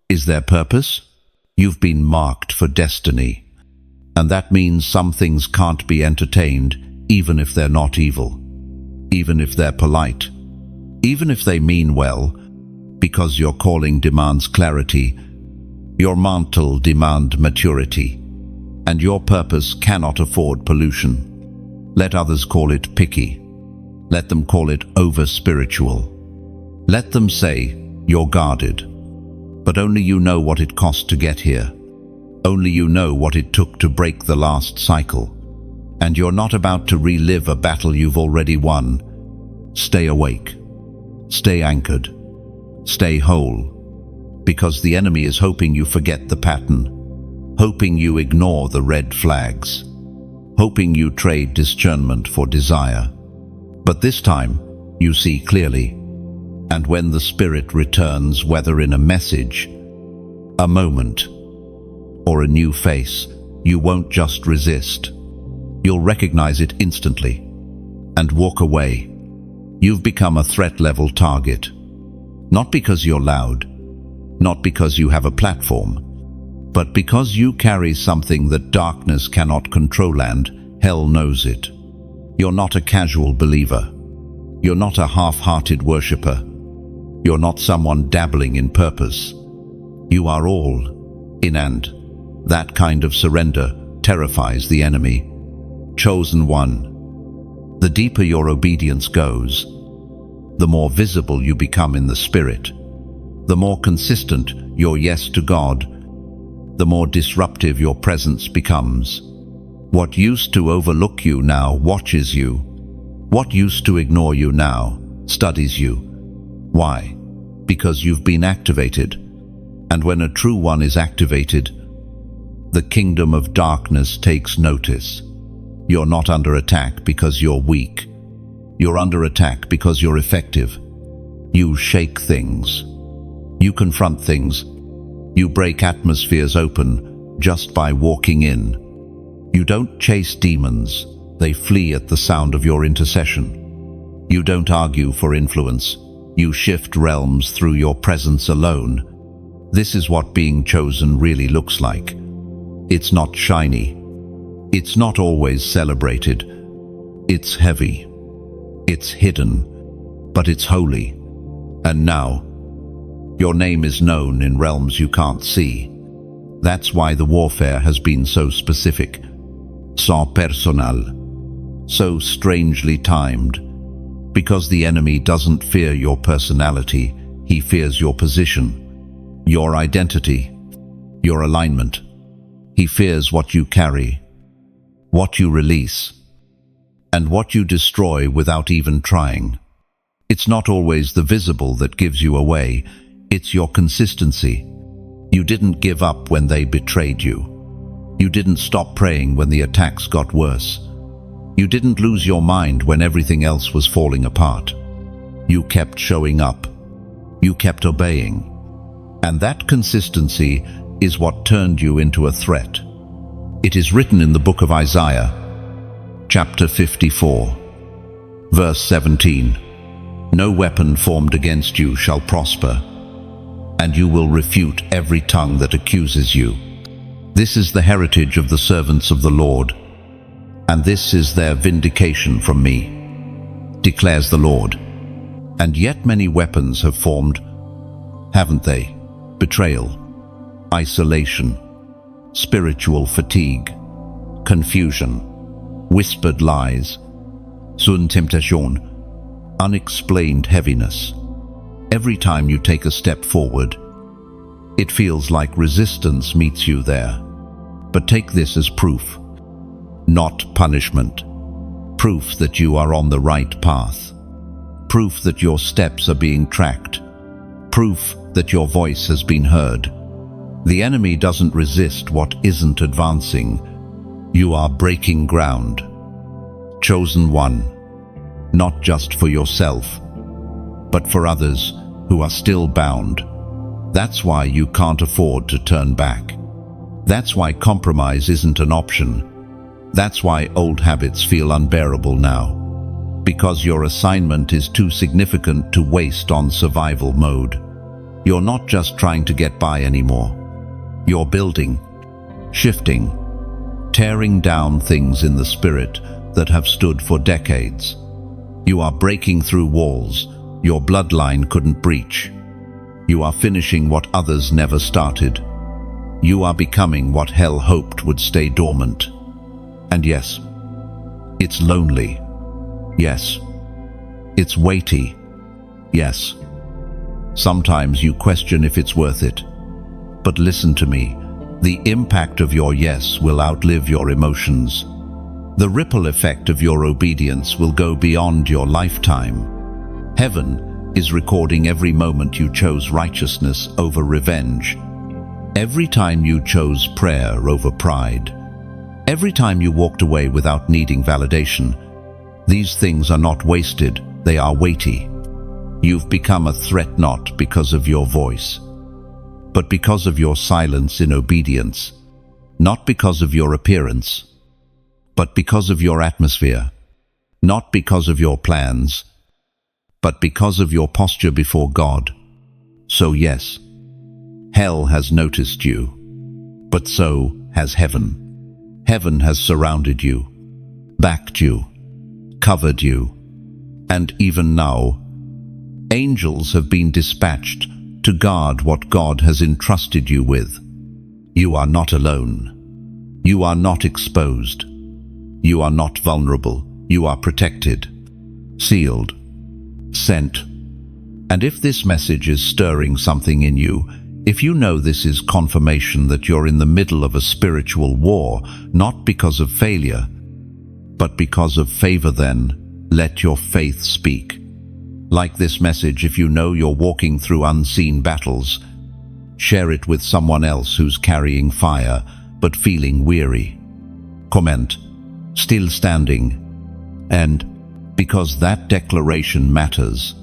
Speaker 1: Is there purpose? You've been marked for destiny. And that means some things can't be entertained, even if they're not evil. Even if they're polite. Even if they mean well, because your calling demands clarity, your mantle demands maturity, and your purpose cannot afford pollution. Let others call it picky. Let them call it over-spiritual. Let them say, you're guarded. But only you know what it cost to get here. Only you know what it took to break the last cycle. And you're not about to relive a battle you've already won. Stay awake. Stay anchored. Stay whole. Because the enemy is hoping you forget the pattern. Hoping you ignore the red flags. Hoping you trade discernment for desire. But this time, you see clearly. And when the Spirit returns, whether in a message, a moment, or a new face, you won't just resist. You'll recognize it instantly and walk away. You've become a threat-level target. Not because you're loud, not because you have a platform, but because you carry something that darkness cannot control and hell knows it. You're not a casual believer. You're not a half-hearted worshipper. You're not someone dabbling in purpose. You are all in, and that kind of surrender terrifies the enemy. Chosen one. The deeper your obedience goes, the more visible you become in the Spirit. The more consistent your yes to God, the more disruptive your presence becomes. What used to overlook you now watches you. What used to ignore you now studies you. Why? Because you've been activated. And when a true one is activated, the kingdom of darkness takes notice. You're not under attack because you're weak. You're under attack because you're effective. You shake things. You confront things. You break atmospheres open just by walking in. You don't chase demons. They flee at the sound of your intercession. You don't argue for influence. You shift realms through your presence alone. This is what being chosen really looks like. It's not shiny. It's not always celebrated. It's heavy. It's hidden. But it's holy. And now, your name is known in realms you can't see. That's why the warfare has been so specific, so personal, so strangely timed. Because the enemy doesn't fear your personality, he fears your position, your identity, your alignment. He fears what you carry, what you release, and what you destroy without even trying. It's not always the visible that gives you away, it's your consistency. You didn't give up when they betrayed you. You didn't stop praying when the attacks got worse. You didn't lose your mind when everything else was falling apart. You kept showing up. You kept obeying. And that consistency is what turned you into a threat. It is written in the book of Isaiah, chapter 54, verse 17. No weapon formed against you shall prosper, and you will refute every tongue that accuses you. This is the heritage of the servants of the Lord, and this is their vindication from me, declares the Lord. And yet many weapons have formed, haven't they? Betrayal, isolation, spiritual fatigue, confusion, whispered lies, temptation, unexplained heaviness. Every time you take a step forward, it feels like resistance meets you there. But take this as proof, not punishment. Proof that you are on the right path. Proof that your steps are being tracked. Proof that your voice has been heard. The enemy doesn't resist what isn't advancing. You are breaking ground. Chosen one. not just for yourself, but for others who are still bound. That's why you can't afford to turn back. That's why compromise isn't an option. That's why old habits feel unbearable now. Because your assignment is too significant to waste on survival mode. You're not just trying to get by anymore. You're building, shifting, tearing down things in the spirit that have stood for decades. You are breaking through walls your bloodline couldn't breach. You are finishing what others never started. You are becoming what hell hoped would stay dormant. And yes, it's lonely. Yes. It's weighty. Yes. Sometimes you question if it's worth it. But listen to me. The impact of your yes will outlive your emotions. The ripple effect of your obedience will go beyond your lifetime. Heaven is recording every moment you chose righteousness over revenge. Every time you chose prayer over pride. Every time you walked away without needing validation. These things are not wasted, they are weighty. You've become a threat not because of your voice, but because of your silence in obedience. Not because of your appearance, but because of your atmosphere. Not because of your plans, but because of your posture before God. So yes, hell has noticed you, but so has heaven. Heaven has surrounded you, backed you, covered you, and even now, angels have been dispatched to guard what God has entrusted you with. You are not alone. You are not exposed. You are not vulnerable. You are protected, sealed, sent. And if this message is stirring something in you, if you know this is confirmation that you're in the middle of a spiritual war, not because of failure, but because of favor, then let your faith speak. Like this message, if you know you're walking through unseen battles, share it with someone else who's carrying fire but feeling weary. Comment, still standing, and because that declaration matters.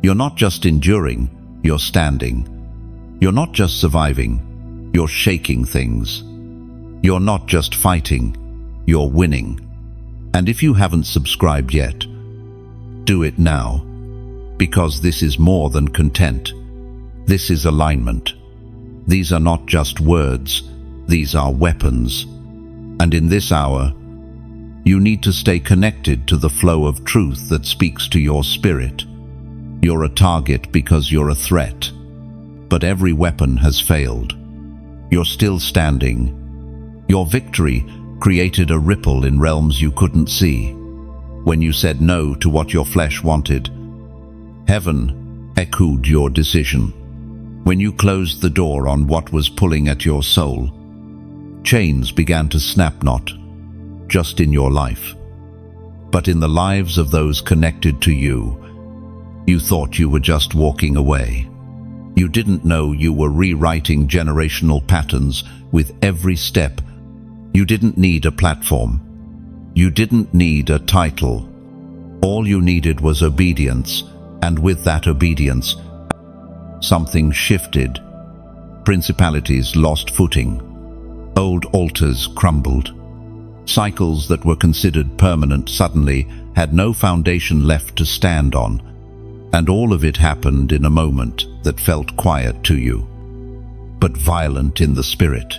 Speaker 1: You're not just enduring, you're standing. You're not just surviving, you're shaking things. You're not just fighting, you're winning. And if you haven't subscribed yet, do it now, because this is more than content. This is alignment. These are not just words, these are weapons. And in this hour, you need to stay connected to the flow of truth that speaks to your spirit. You're a target because you're a threat, but every weapon has failed. You're still standing. Your victory created a ripple in realms you couldn't see. When you said no to what your flesh wanted, heaven echoed your decision. When you closed the door on what was pulling at your soul, chains began to snap, not just in your life, but in the lives of those connected to you. You thought you were just walking away. You didn't know you were rewriting generational patterns with every step. You didn't need a platform. You didn't need a title. All you needed was obedience, and with that obedience, something shifted. Principalities lost footing. Old altars crumbled. Cycles that were considered permanent suddenly had no foundation left to stand on. And all of it happened in a moment that felt quiet to you, but violent in the spirit.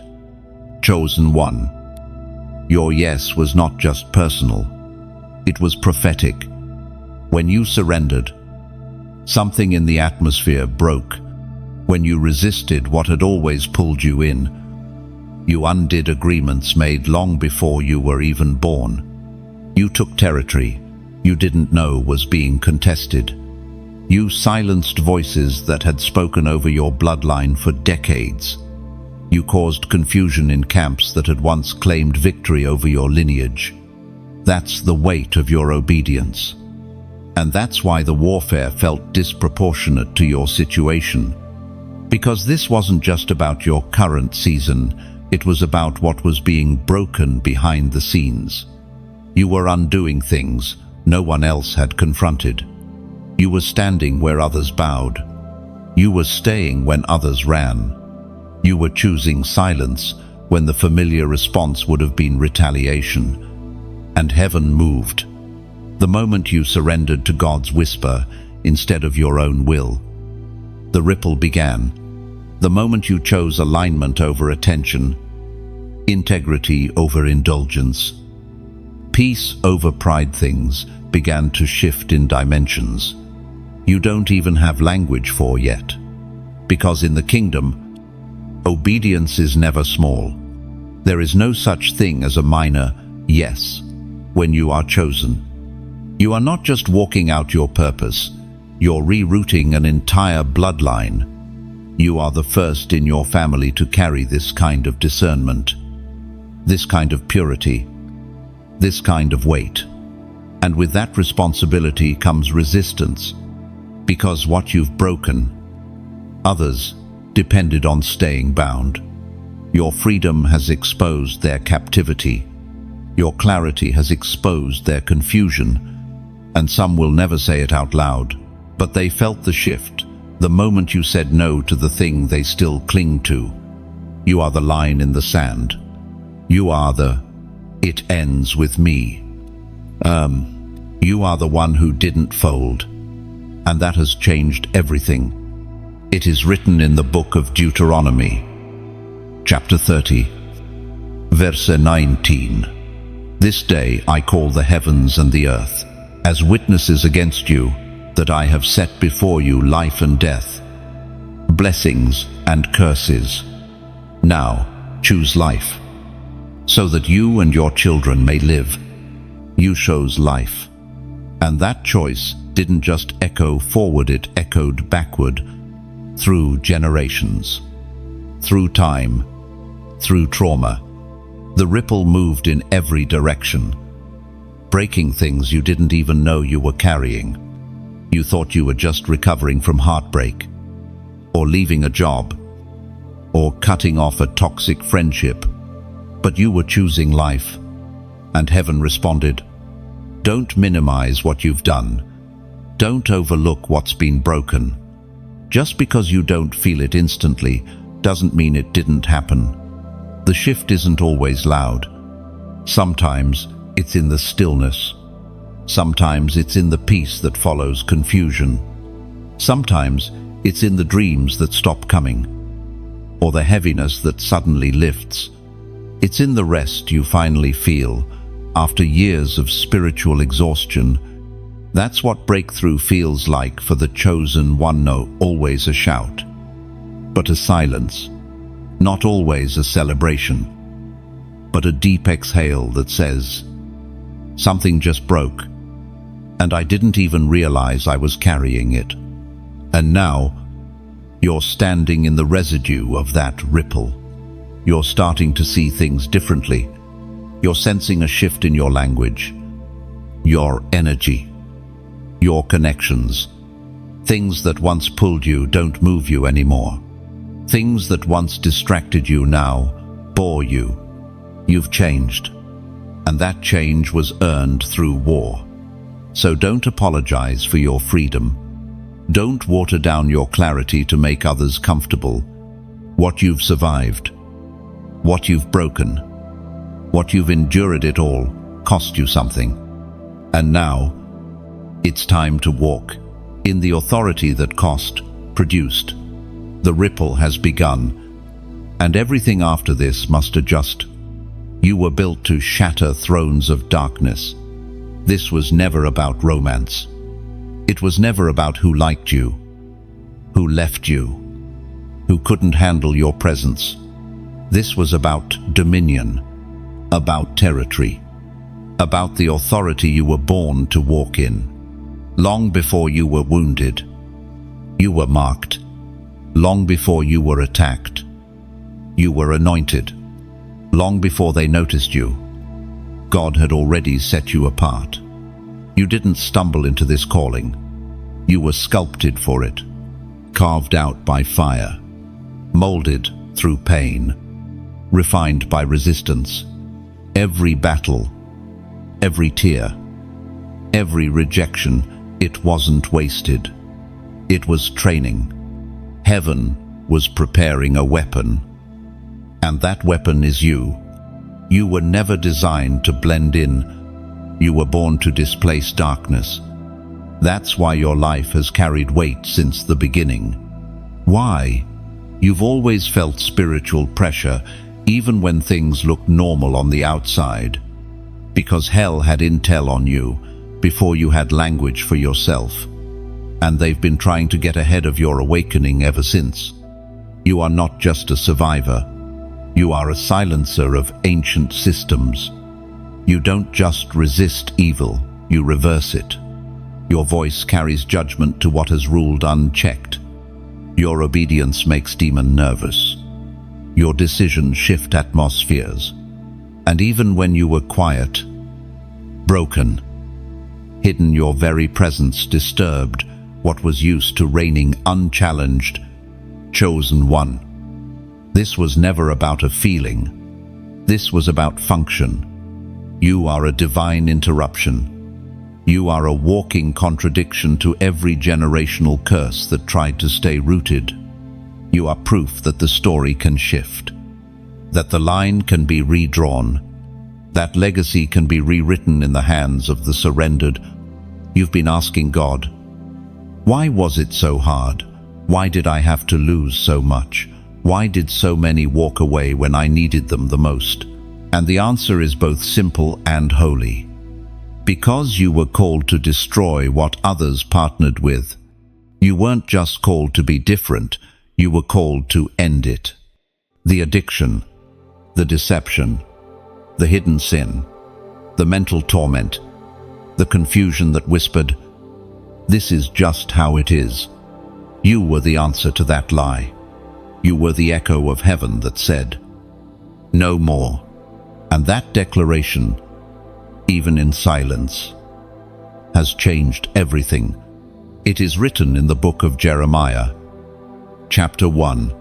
Speaker 1: Chosen one. Your yes was not just personal. It was prophetic. When you surrendered, something in the atmosphere broke. When you resisted what had always pulled you in, you undid agreements made long before you were even born. You took territory you didn't know was being contested. You silenced voices that had spoken over your bloodline for decades. You caused confusion in camps that had once claimed victory over your lineage. That's the weight of your obedience. And that's why the warfare felt disproportionate to your situation. Because this wasn't just about your current season, it was about what was being broken behind the scenes. You were undoing things, no one else had confronted. You were standing where others bowed. You were staying when others ran. You were choosing silence when the familiar response would have been retaliation. And heaven moved. The moment you surrendered to God's whisper instead of your own will. The ripple began. The moment you chose alignment over attention, integrity over indulgence, peace over pride, things began to shift in dimensions you don't even have language for yet. Because in the kingdom, obedience is never small. There is no such thing as a minor yes when you are chosen. You are not just walking out your purpose, you're rerouting an entire bloodline. You are the first in your family to carry this kind of discernment, this kind of purity, this kind of weight. And with that responsibility comes resistance, because what you've broken, others depended on staying bound. Your freedom has exposed their captivity. Your clarity has exposed their confusion. And some will never say it out loud, but they felt the shift the moment you said no to the thing they still cling to. You are the line in the sand. You are the "it ends with me." You are the one who didn't fold. And that has changed everything. It is written in the book of Deuteronomy, chapter 30, verse 19. This day I call the heavens and the earth as witnesses against you, that I have set before you life and death, blessings and curses. Now choose life, so that you and your children may live. You chose life. And that choice didn't just echo forward, it echoed backward, through generations, through time, through trauma. The ripple moved in every direction, breaking things you didn't even know you were carrying. You thought you were just recovering from heartbreak, or leaving a job, or cutting off a toxic friendship, but you were choosing life. And heaven responded, "Don't minimize what you've done. Don't overlook what's been broken. Just because you don't feel it instantly doesn't mean it didn't happen." The shift isn't always loud. Sometimes it's in the stillness. Sometimes it's in the peace that follows confusion. Sometimes it's in the dreams that stop coming, or the heaviness that suddenly lifts. It's in the rest you finally feel after years of spiritual exhaustion. That's what breakthrough feels like for the chosen one. No, always a shout, but a silence. Not always a celebration, but a deep exhale that says, "Something just broke, and I didn't even realize I was carrying it." And now, you're standing in the residue of that ripple. You're starting to see things differently. You're sensing a shift in your language, your energy, your connections. Things that once pulled you don't move you anymore. Things that once distracted you now bore you. You've changed, and that change was earned through war. So don't apologize for your freedom. Don't water down your clarity to make others comfortable. What you've survived, what you've broken, what you've endured, it all cost you something. And now, it's time to walk in the authority that cost produced. The ripple has begun, and everything after this must adjust. You were built to shatter thrones of darkness. This was never about romance. It was never about who liked you, who left you, who couldn't handle your presence. This was about dominion, about territory, about the authority you were born to walk in. Long before you were wounded, you were marked. Long before you were attacked, you were anointed. Long before they noticed you, God had already set you apart. You didn't stumble into this calling. You were sculpted for it, carved out by fire, molded through pain, refined by resistance. Every battle, every tear, every rejection, it wasn't wasted. It was training. Heaven was preparing a weapon. And that weapon is you. You were never designed to blend in. You were born to displace darkness. That's why your life has carried weight since the beginning. Why? You've always felt spiritual pressure, even when things looked normal on the outside. Because hell had intel on you before you had language for yourself. And they've been trying to get ahead of your awakening ever since. You are not just a survivor. You are a silencer of ancient systems. You don't just resist evil, you reverse it. Your voice carries judgment to what has ruled unchecked. Your obedience makes demons nervous. Your decisions shift atmospheres. And even when you were quiet, broken, hidden, your very presence disturbed what was used to reigning unchallenged, chosen one. This was never about a feeling. This was about function. You are a divine interruption. You are a walking contradiction to every generational curse that tried to stay rooted. You are proof that the story can shift, that the line can be redrawn, that legacy can be rewritten in the hands of the surrendered. You've been asking God, why was it so hard? Why did I have to lose so much? Why did so many walk away when I needed them the most? And the answer is both simple and holy. Because you were called to destroy what others partnered with. You weren't just called to be different, you were called to end it. The addiction, the deception, the hidden sin, the mental torment, the confusion that whispered, "This is just how it is." You were the answer to that lie. You were the echo of heaven that said, "No more." And that declaration, even in silence, has changed everything. It is written in the book of Jeremiah, chapter 1,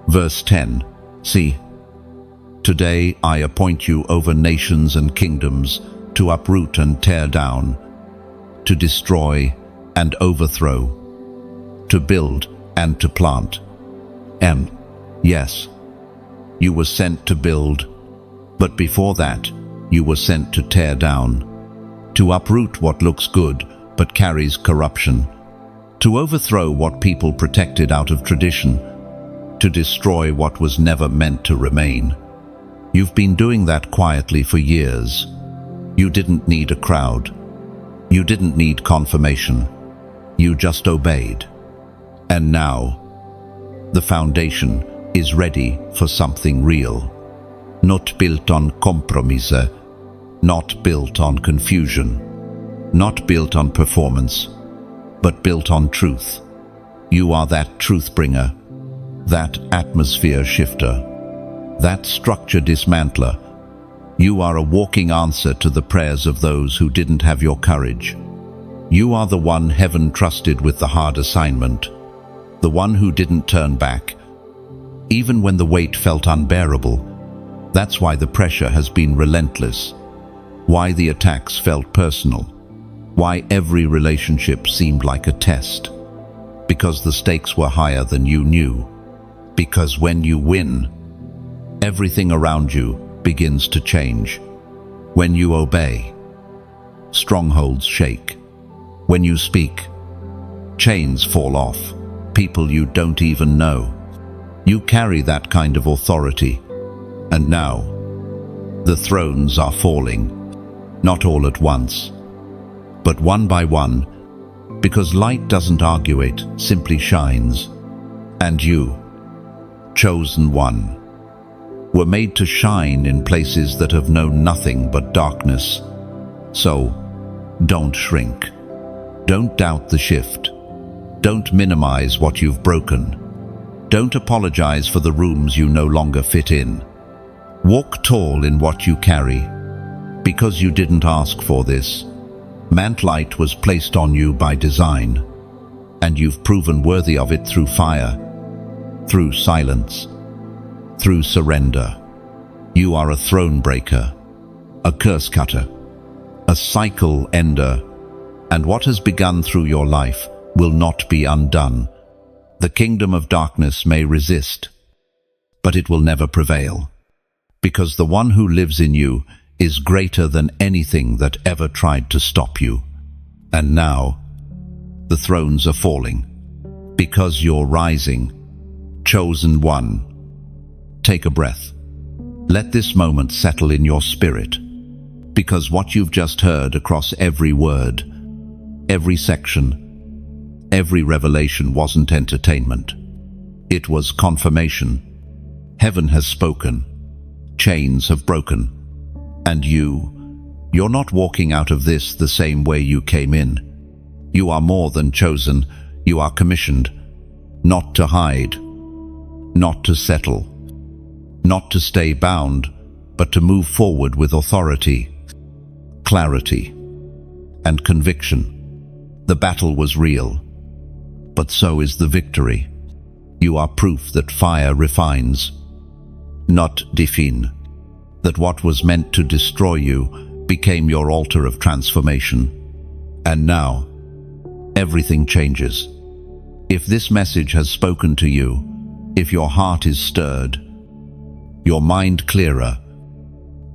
Speaker 1: verse 10. See, today I appoint you over nations and kingdoms to uproot and tear down, to destroy and overthrow, to build and to plant. Yes, you were sent to build, but before that, you were sent to tear down, to uproot what looks good but carries corruption, to overthrow what people protected out of tradition, to destroy what was never meant to remain. You've been doing that quietly for years. You didn't need a crowd. You didn't need confirmation. You just obeyed. And now, the foundation is ready for something real. Not built on compromise, not built on confusion, not built on performance, but built on truth. You are that truth bringer, that atmosphere shifter, that structure dismantler. You are a walking answer to the prayers of those who didn't have your courage. You are the one heaven trusted with the hard assignment, the one who didn't turn back, even when the weight felt unbearable. That's why the pressure has been relentless, why the attacks felt personal, why every relationship seemed like a test. Because the stakes were higher than you knew. Because when you win, everything around you begins to change. When you obey, strongholds shake. When you speak, chains fall off. People you don't even know. You carry that kind of authority. And now, the thrones are falling, not all at once, but one by one, because light doesn't argue, it simply shines. And you, chosen one, were made to shine in places that have known nothing but darkness. So, don't shrink. Don't doubt the shift. Don't minimize what you've broken. Don't apologize for the rooms you no longer fit in. Walk tall in what you carry. Because you didn't ask for this, Mantlight was placed on you by design, and you've proven worthy of it through fire, through silence, through surrender. You are a throne breaker, a curse cutter, a cycle ender, and what has begun through your life will not be undone. The kingdom of darkness may resist, but it will never prevail, because the one who lives in you is greater than anything that ever tried to stop you. And now, the thrones are falling, because you're rising. Chosen one. Take a breath. Let this moment settle in your spirit, because what you've just heard across every word, every section, every revelation wasn't entertainment. It was confirmation. Heaven has spoken. Chains have broken. And you're not walking out of this the same way you came in. You are more than chosen. You are commissioned, not to hide, not to settle, not to stay bound, but to move forward with authority, clarity, and conviction. The battle was real, but so is the victory. You are proof that fire refines, not define, that what was meant to destroy you became your altar of transformation. And now, everything changes. If this message has spoken to you, if your heart is stirred, your mind clearer,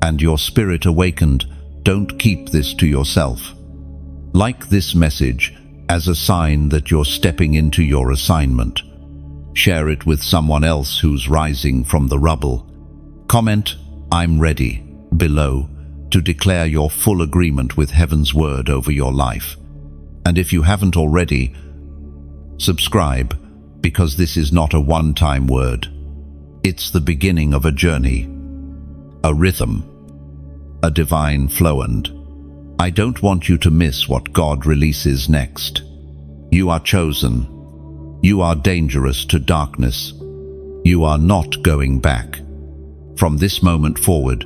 Speaker 1: and your spirit awakened, don't keep this to yourself. Like this message as a sign that you're stepping into your assignment. Share it with someone else who's rising from the rubble. Comment, "I'm ready," below to declare your full agreement with Heaven's word over your life. And if you haven't already, subscribe, because this is not a one-time word. It's the beginning of a journey, a rhythm, a divine flow, and I don't want you to miss what God releases next. You are chosen. You are dangerous to darkness. You are not going back. From this moment forward,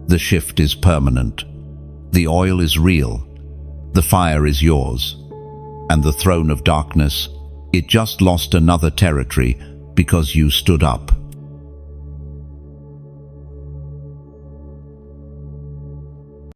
Speaker 1: the shift is permanent. The oil is real. The fire is yours. And the throne of darkness, it just lost another territory because you stood up.